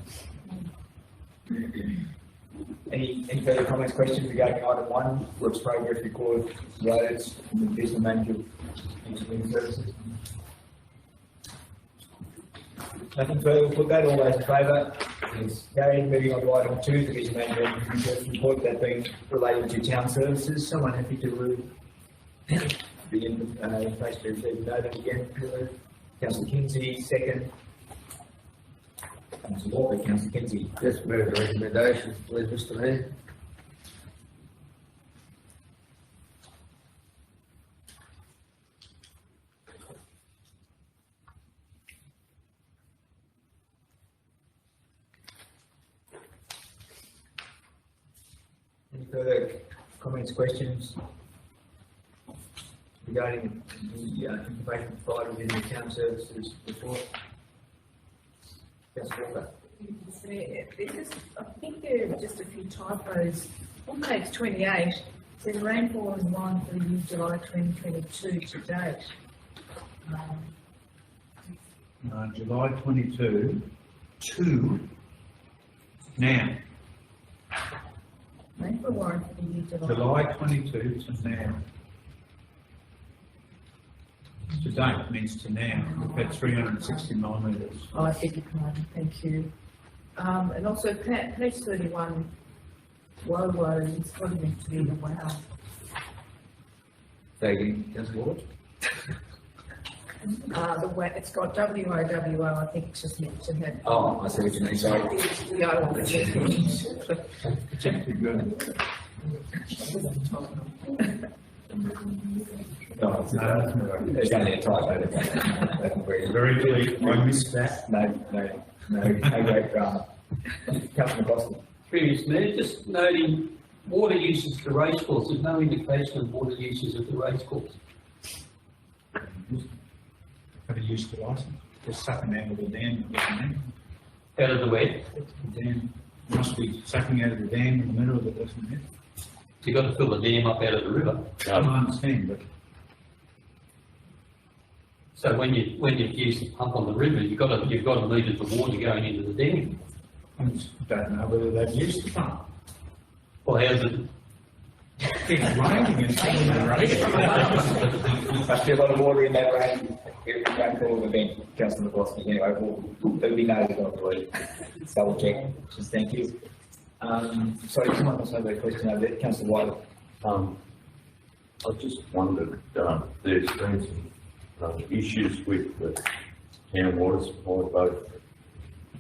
S1: Any further comments, questions regarding item 1, works progress report, roads, and the business manager of engineering services? Nothing further, we'll put that, all those in favour? Is carried. Moving on to item 2, the business manager of engineering services report, that being related to town services. Someone happy to be in place to receive noted again? Councillor Kinsey, second. Councillor Walker, Councillor Kinsey.
S12: Just move the recommendations, please, Mr. Mayor.
S1: Any further comments, questions regarding the information provided in the town services report? Councillor Walker.
S2: I think there are just a few typos. On page 28, it says rainfall in line for the year July 2022 to date.
S6: July 22 to now.
S2: Rainfall warrant for the year
S6: July 22 to now. To date means to now. We've had 360 millimetres.
S2: Oh, I beg your pardon, thank you. And also page 31, woe, it's probably meant to be the wow.
S1: Say again, Councillor Ward.
S2: It's got WOWO, I think it's just meant to have.
S1: Oh, I see what you mean, sorry.
S2: The O on the
S6: Particularly good.
S1: No, there's only a typo.
S6: Very clear. I missed that.
S1: No great drama. Councillor Boston.
S10: Previous Mayor, just noting water uses the racecourse, there's no indication of water uses at the racecourse.
S6: Have a use the license, just sucking out of the dam,
S10: Out of the wet,
S6: the dam, must be sucking out of the dam in the middle of it, doesn't it?
S10: you got to fill the dam up out of the river.
S6: I understand, but
S10: So when you use the pump on the river, you've got to meter the water going into the dam.
S6: I just don't know whether they've used the pump.
S10: Well, how's it?
S6: It's raining and
S1: Must be a lot of water in that rain, rainfall event, Councillor McCloskey, anyway, it'll be noted, I believe. Double check, just thank you. Sorry, someone else had a question over there, Councillor White.
S3: I just wondered, there's been some issues with the town water supply,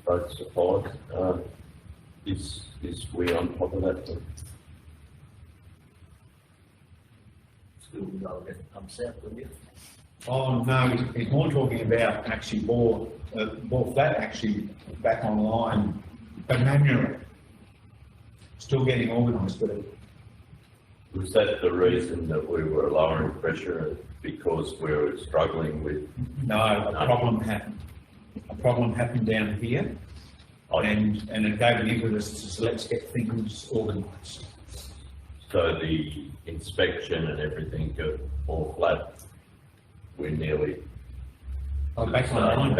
S3: both supplies. Is we on top of that?
S6: Oh, no, he's more talking about actually bore flat actually back online, but manually. Still getting organised with it.
S3: Was that the reason that we were lowering pressure because we were struggling with?
S6: No, a problem happened. A problem happened down here, and it gave an impetus to say, let's get things organised.
S3: So the inspection and everything of all flat, we're nearly.
S6: Back online,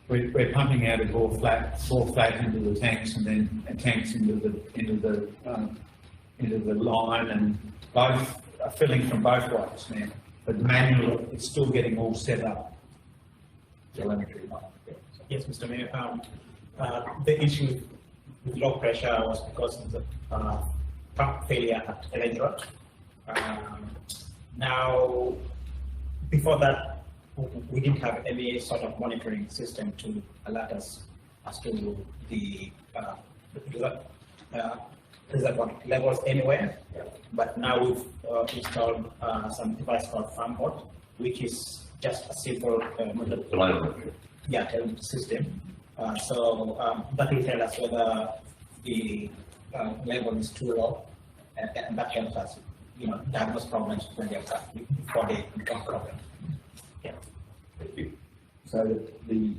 S6: we're pumping out of bore flat into the tanks, and then tanks into the line, and both are filling from both ways now. But manual, it's still getting all set up. Telemetry.
S14: Yes, Mr. Mayor, the issue with low pressure was because of the pump failure at Elendra. Now, before that, we didn't have any sort of monitoring system to alert us as to the reservoir levels anywhere. But now we've installed some device called FarmBot, which is just a simple telemetry system. So that will tell us whether the level is too low, and that helps us, diagnose problems when they occur before they become a problem. Yeah.
S3: Thank you.
S1: So the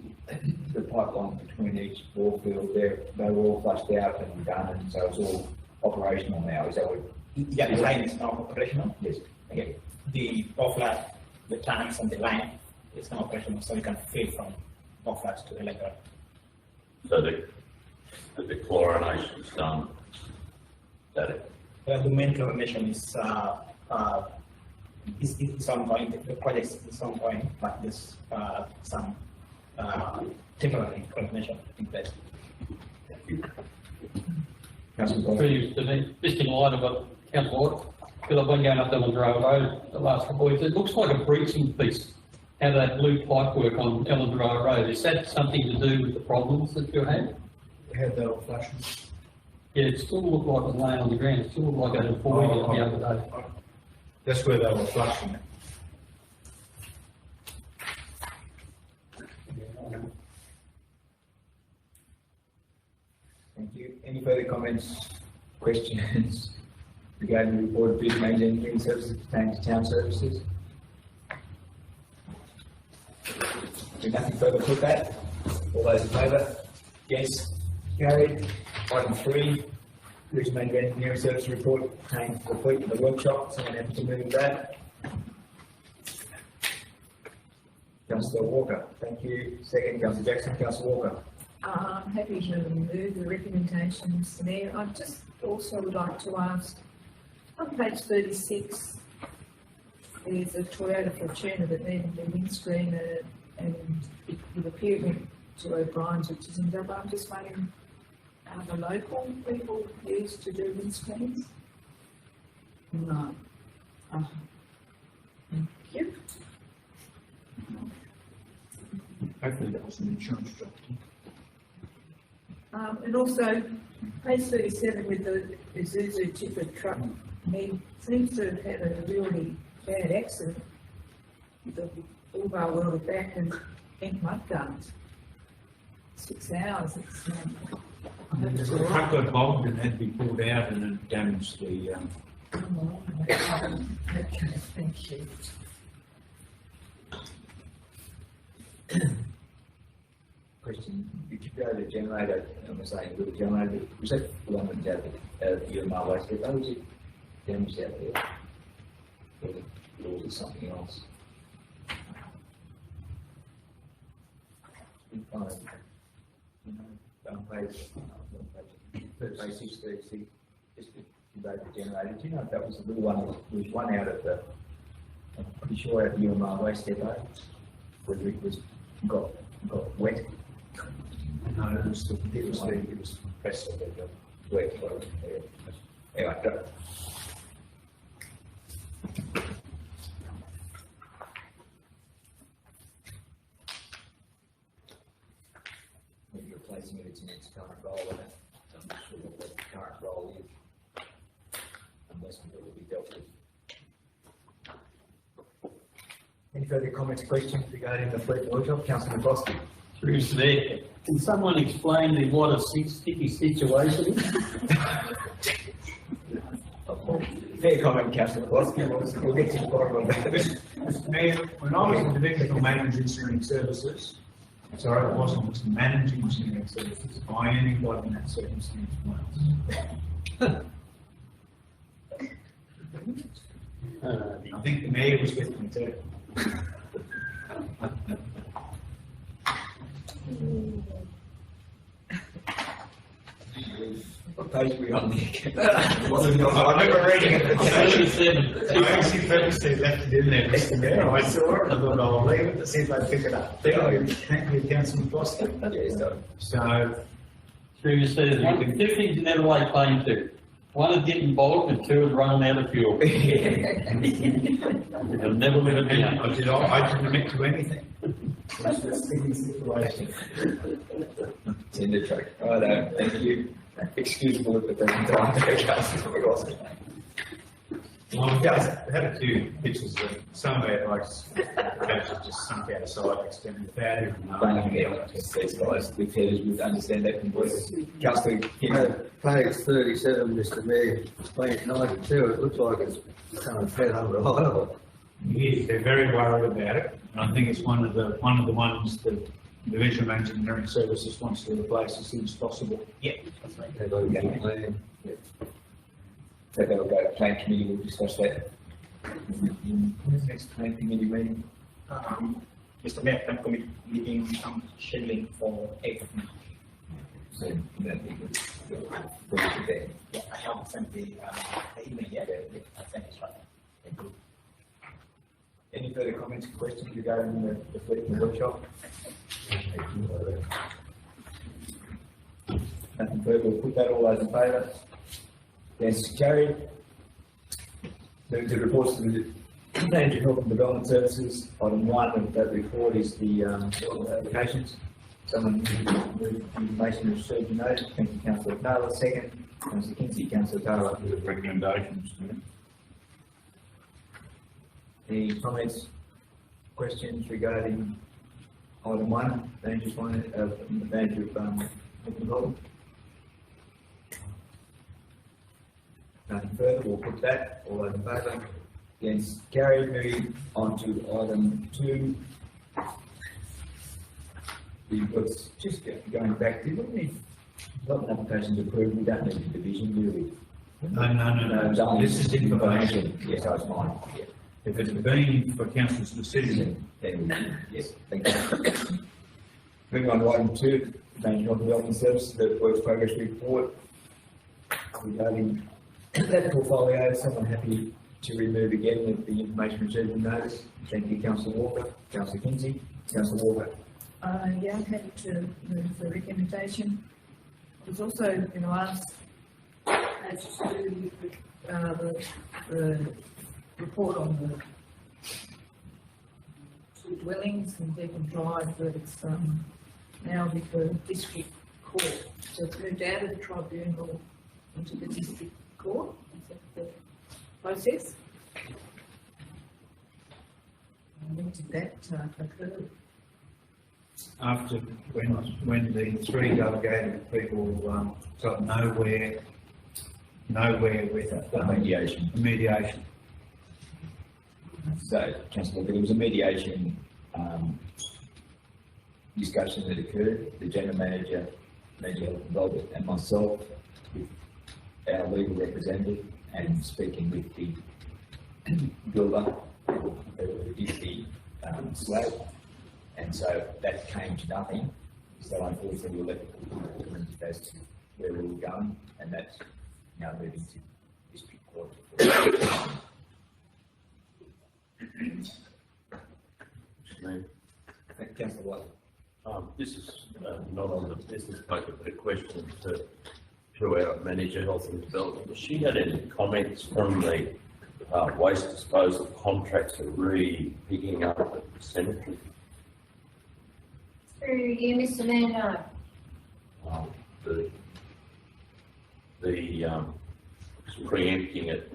S1: pipeline between each bore field, they were all flushed out and done, and so it's all operational now, is that what?
S14: Yeah, the line is now operational.
S1: Yes.
S14: Okay. The offline, the tanks and the line is now operational, so we can fill from offline to electric.
S3: So the chlorination is done.
S14: The main chlorination is ongoing. The project is ongoing, but there's some temporary chlorination in place.
S10: Just in light of what Councillor, because I've been going up Ellendale Road the last couple of weeks, it looks like a breaching piece. How that blue pipe work on Ellendale Road, is that something to do with the problems that you had?
S6: Had they all flashing?
S10: Yeah, it still looked like it was laying on the ground, it still looked like it had fallen the other day.
S6: That's where they were flushing it.
S1: Thank you. Any further comments, questions regarding the report of field maintenance engineering services pertaining to town services? There's nothing further to put that. All those in favour? Yes. Carried. Item 3, Regional Manager Engineering Service Report pertaining to the fleet in the workshop. Someone happy to move that? Councillor Walker. Thank you. Second, Councillor Jackson. Councillor Walker.
S2: I'm happy to move the recommendations there. I just also would like to ask, on page 36, there's a Toyota Fortuner that needed a windscreen and it appeared to O'Brien's, which is in Dublin. I'm just wondering, are the local people used to do windscreens? No. Thank you.
S6: Hopefully that was an insurance job.
S2: And also, page 37 with the Isuzu tipper truck, he seems to have had a really bad accident with the wheelbar welded back and bent mud guards. 6 hours.
S6: There's a truck got bogged and had to be pulled out and it damaged the,
S2: Okay, thank you.
S1: Question, did you go to generator, I'm saying, with the generator, was that the one that out of your waste, oh, was it damaged out there? Or was it something else? Page 636, just to convey the generator, do you know if that was the little one, there was one out of the, I'm pretty sure out of your waste depot, whether it was, got wet?
S6: no, it was the compressor that got
S1: Wet, well, anyway, go. Maybe replacing it, it's in its current role, and I'm not sure what the current role is. Unless it will be dealt with. Any further comments, questions regarding the fleet workshop? Councillor McCloskey.
S10: Through there. Can someone explain to me what a sticky situation is?
S1: Fair comment, Councillor McCloskey, we'll get to the bottom of that.
S6: Mr. Mayor, when I was the divisional manager of engineering services, sorry, I wasn't managing engineering services by anybody in that circumstance once. I think the mayor was with me too.
S1: What page are we on there? I remember reading it.
S6: I actually purposely left it in there, Mr. Mayor. I saw it, I thought I'll leave it to see if I pick it up. Thank you, Councillor McCloskey.
S1: Yes, sir.
S10: So, through you said, two things you never lay claim to. One is getting bogged and two is running out of fuel. You'll never live it down.
S6: I didn't admit to anything.
S1: That's the sticky situation. It's in the truck. Righto, thank you. Excusable if it doesn't Councillor McCloskey.
S6: Well, guys, I had a few pictures of some of our bikes, just sunk out of sight, extended without even knowing.
S1: These guys with headers would understand that completely. Councillor Kimmer.
S12: Page 37, Mr. Mayor, page 92, it looks like it's kind of fed unreliable.
S6: Yes, they're very worried about it, and I think it's one of the ones that Division of Engineering Services wants to replace as soon as possible.
S1: Yeah. So they'll go to plan committee, we'll discuss that. When's the next plan committee meeting?
S14: Mr. Mayor, plan committee meeting, scheduling for 8th.
S1: So that'd be good. Bring it to bed.
S14: Yeah, I haven't sent the email yet, I sent it right. Thank you.
S1: Any further comments or questions regarding the fleet and the workshop? Nothing further, we'll put that, all those in favour? Yes, carried. Move to reports to the Manager of Health and Development Services. Item 1 of that report is the applications. Someone move information received and noted. Thank you, Councillor Taylor. Second, Councillor Kinsey. Councillor Taylor.
S6: Recommendations, Mr. Mayor.
S1: Any comments, questions regarding item 1, Manager's one, Manager of Health and Development? Nothing further, we'll put that, all those in favour? Against, carried. Moving on to item 2. We've got, just going back, did we need development applications approved? We don't need a division, do we?
S6: No. This is information.
S1: Yes, that's mine, yeah.
S6: If it had been for council's decision,
S1: Then, yes, thank you. Moving on to item 2, Manager of Development Services, the Works Progress Report. Regarding that portfolio, someone happy to remove again the information received and notice? Thank you, Councillor Walker. Councillor Kinsey. Councillor Walker.
S2: Yeah, I'm happy to move the recommendation. There's also been asked as to the report on the 2 dwellings in Devon Drive, that it's now with the district court. So it's moved out of the tribunal into the district court. Is that the process? And when did that occur?
S6: after, when the three delegated people, got nowhere with mediation.
S1: So, Councillor, there was a mediation, discussion that occurred, the general manager, Health and Development, and myself, with our legal representative, and speaking with the builder, who did the, slab, and so that came to nothing, so unfortunately we left it as to where we were going, and that's now moving to district court. Councillor White.
S3: This is not on the business paper, but a question to our manager, Health and Development. Has she had any comments from the waste disposal contracts that are picking up at the cemetery?
S5: Through you, Mr. Mayor,
S3: preempting it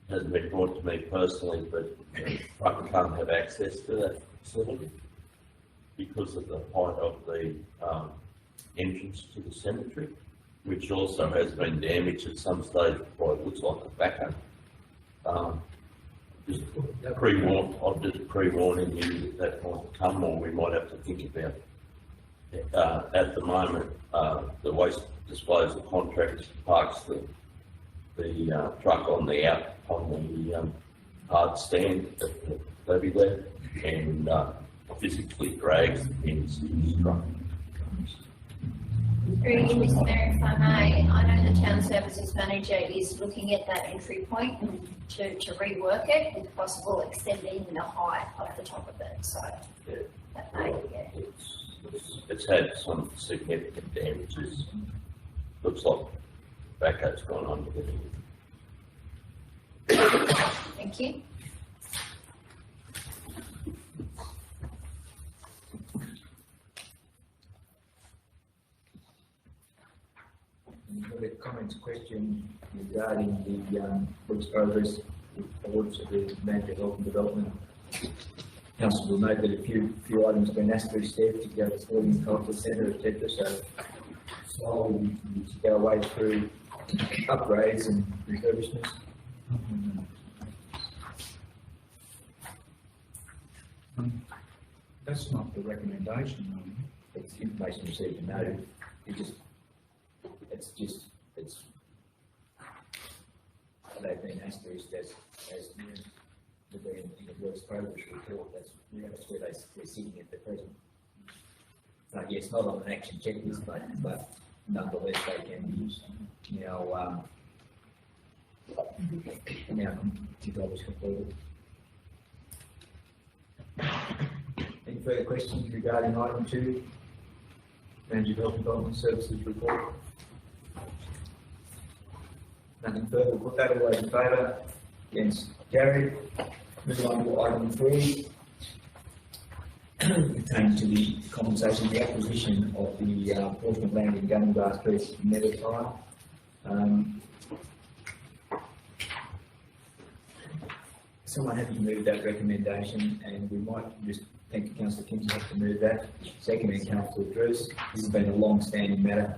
S3: hasn't been brought to me personally, but I can't have access to that facility because of the height of the entrance to the cemetery, which also has been damaged at some stage by it looks like a backer. Just I'll just pre-warning you that might come, or we might have to think about it. At the moment, the waste disposal contract parks the truck on the hard stand at the levy there, and physically drags the pins in the truck.
S5: through you, Mr. Mayor, if I may, I know the town services manager is looking at that entry point to rework it, with possible extending the height of the top of it, so that may,
S3: It's had some significant damages. Looks like backhoe's gone under the
S5: Thank you.
S1: Any comments, question regarding the works progress towards the manager of Health and Development? Council will note that a few items have been asterisked there, particularly the sporting and cultural centre, etc. So slowly we need to go away through upgrades and refurbishments.
S6: That's not the recommendation,
S1: It's information received and noted. They've been asterisked as the works progress report. That's where they're sitting at the present. So yes, not on an action checklist, but nonetheless they can be used. Now developers completed. Any further questions regarding item 2? Manager of Health and Development Services report. Nothing further. We'll put that all those in favour. Against carried. Moving on to item 3. Pertaining to the compensation, the acquisition of the portion of land in Gunning Creek Meadowtime. Someone had to move that recommendation, and we might just thank Councillor Kinsey to move that. Secondly, Councillor Drews. This has been a long-standing matter.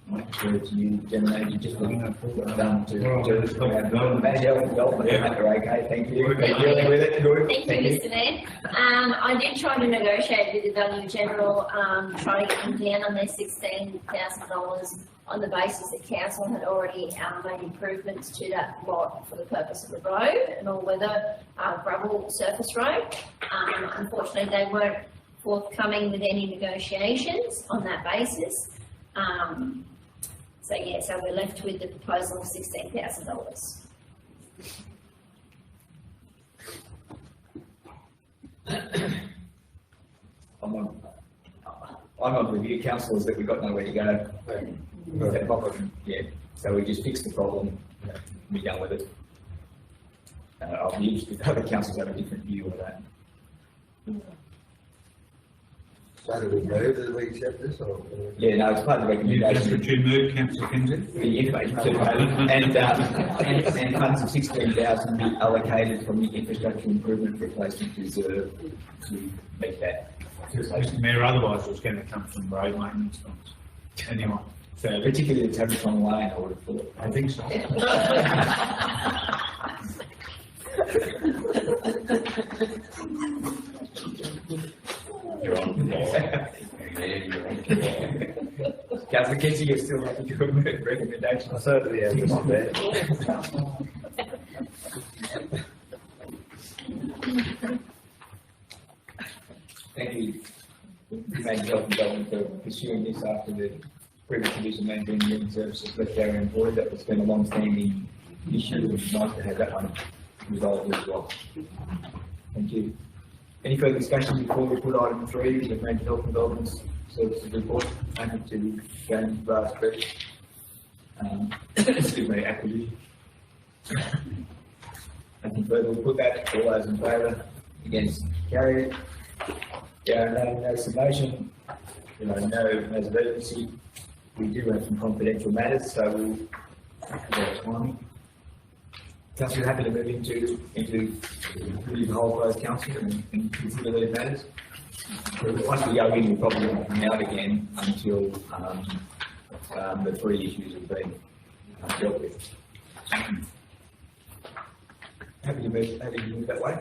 S1: Might refer to you, General Manager, just looking at done to Manager Health and Development. Okay, thank you. Dealing with it, good.
S5: Thank you, Mr. Mayor. I did try to negotiate with the Value General, try to get them down on their $16,000 on the basis that council had already made improvements to that lot for the purpose of the road, an all-weather gravel surface road. Unfortunately, they weren't forthcoming with any negotiations on that basis. So we're left with the proposal of $16,000.
S1: I'm on review, councillors, that we've got nowhere to go. Yeah, so we just fix the problem, we're done with it. I'll be interested if other councils have a different view of that.
S12: So do we move that we accept this, or?
S1: Yeah, no, it's part of the recommendation.
S6: Would you move, Councillor Kinsey?
S1: The information and funds of 16,000 be allocated from the infrastructure improvement replacement reserve to make that
S6: Mr Mayor, otherwise it was going to come from road maintenance funds. Anyway, so
S1: Particularly the Tabitha Lane, I would have thought.
S6: I think so.
S3: You're on the floor. Mayor, you're on the floor.
S1: Councillor Kinsey, you're still happy to give a recommendation?
S12: I certainly am, Mr Mayor.
S1: Thank you, Major Health and Government, for pursuing this after the previous division manager and human services left our employee. That was been a long-standing issue. It's nice to have that one resolved as well. Thank you. Any further discussion before we put item 3, the Major Health and Development Services report? Happy to go into last question. Excuse me, acquisition. Nothing further, we'll put that, all those in favour, against, carried. There are no notice of motion, there are no notice of urgency. We do have some confidential matters, so we'll have timing. Councillor, happy to move into the whole closed council and consider those matters. So once we go in, we'll probably won't come out again until the 3 issues have been dealt with. Happy to move that way.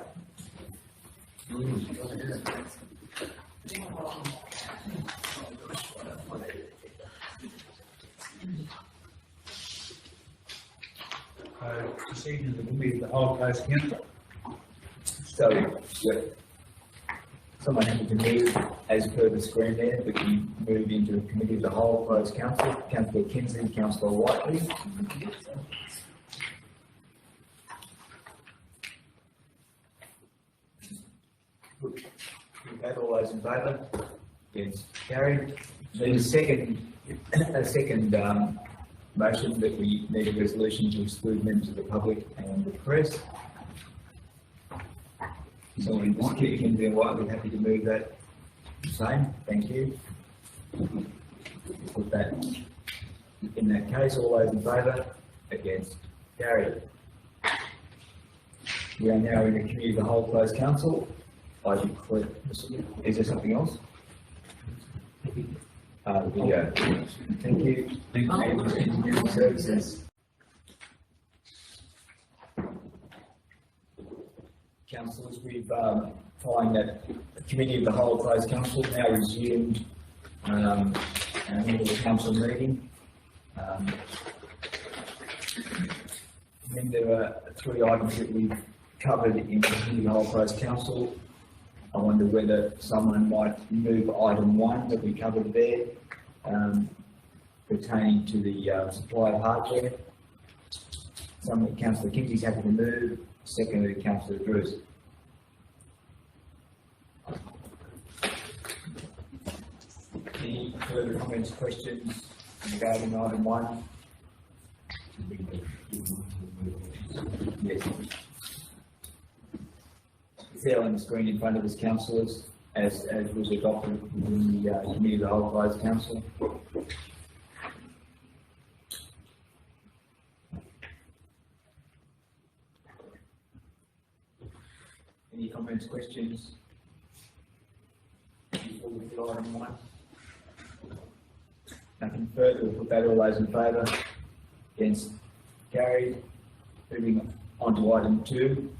S6: Proceeding to the committee of the whole closed council.
S1: So, yep. Someone happy to move as per the screen there, that we move into the committee of the whole closed council. Councillor Kinsey, Councillor Whiteley. All those in favour? Against, carried. There's a second motion that we need a resolution to exclude members of the public and the press. Someone just kick in there, Whiteley, happy to move that. Same, thank you. Put that in that case, all those in favour? Against, carried. We are now in the committee of the whole closed council. I declare, is there something else? Video. Thank you. Engineering services. Councillors, we've following that committee of the whole closed council now resumed our middle council meeting. Then there are 3 items that we've covered in the committee of the whole closed council. I wonder whether someone might move item 1 that we covered there, pertaining to the supply of hardware. Councillor Kinsey's happy to move, secondly Councillor Drews. Any further comments, questions regarding item 1? Yes. It's there on the screen in front of us, councillors, as was adopted in the committee of the whole closed council. Any comments, questions? Before we do item 1? Nothing further, we'll put that, all those in favour? Against, carried. Moving on to item 2.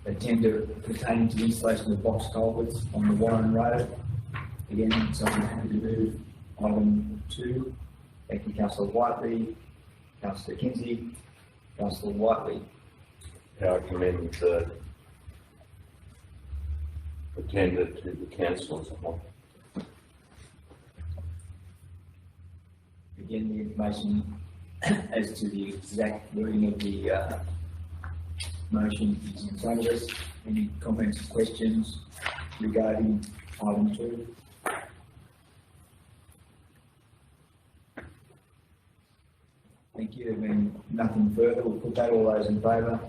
S1: A tender pertaining to the installation of box culverts on the Warren Road. Again, someone happy to move item 2. Thank you, Councillor Whiteley, Councillor Kinsey, Councillor Whiteley.
S3: I recommend the tender to the council as a whole.
S1: Again, the information as to the exact wording of the motion is in front of us. Any comments or questions regarding item 2? Thank you. There being nothing further, we'll put that, all those in favour?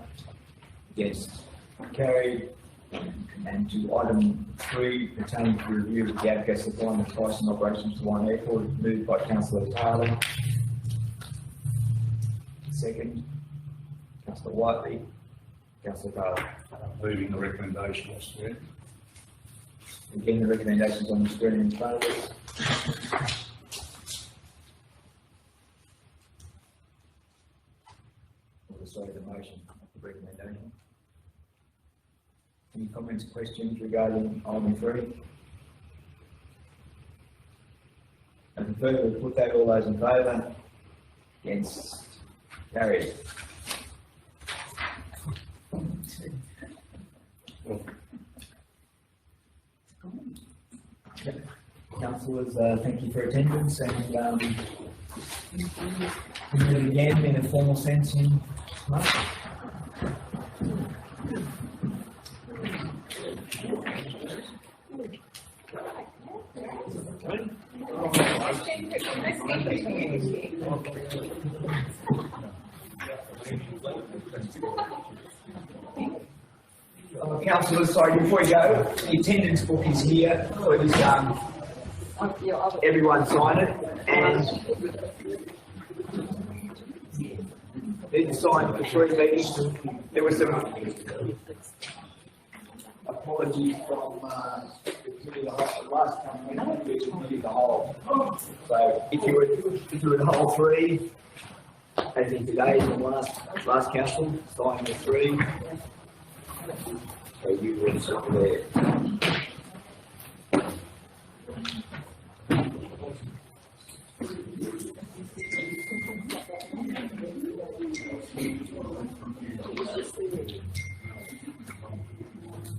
S1: Against, carried. And to item 3, pertaining to review of the Avgas supply and pricing operations to Warren Airport, moved by Councillor Taylor. Second, Councillor Whiteley, Councillor Taylor.
S6: Moving the recommendation, Mr. Mayor.
S1: Again, the recommendations on the screen in front of us. Sorry, the motion, not the recommendation. Any comments, questions regarding item 3? And further, we'll put that, all those in favour? Against? Carried. Councillors, thank you for attendance and, we'll meet again in a formal sense in March. Councillors, sorry, before you go, the attendance book is here, please, everyone sign it, and need to sign for 3 meetings. There was some apologies from, last time we did the whole. So if you were the whole 3, as in today's and last council, sign the 3. So you will sign there.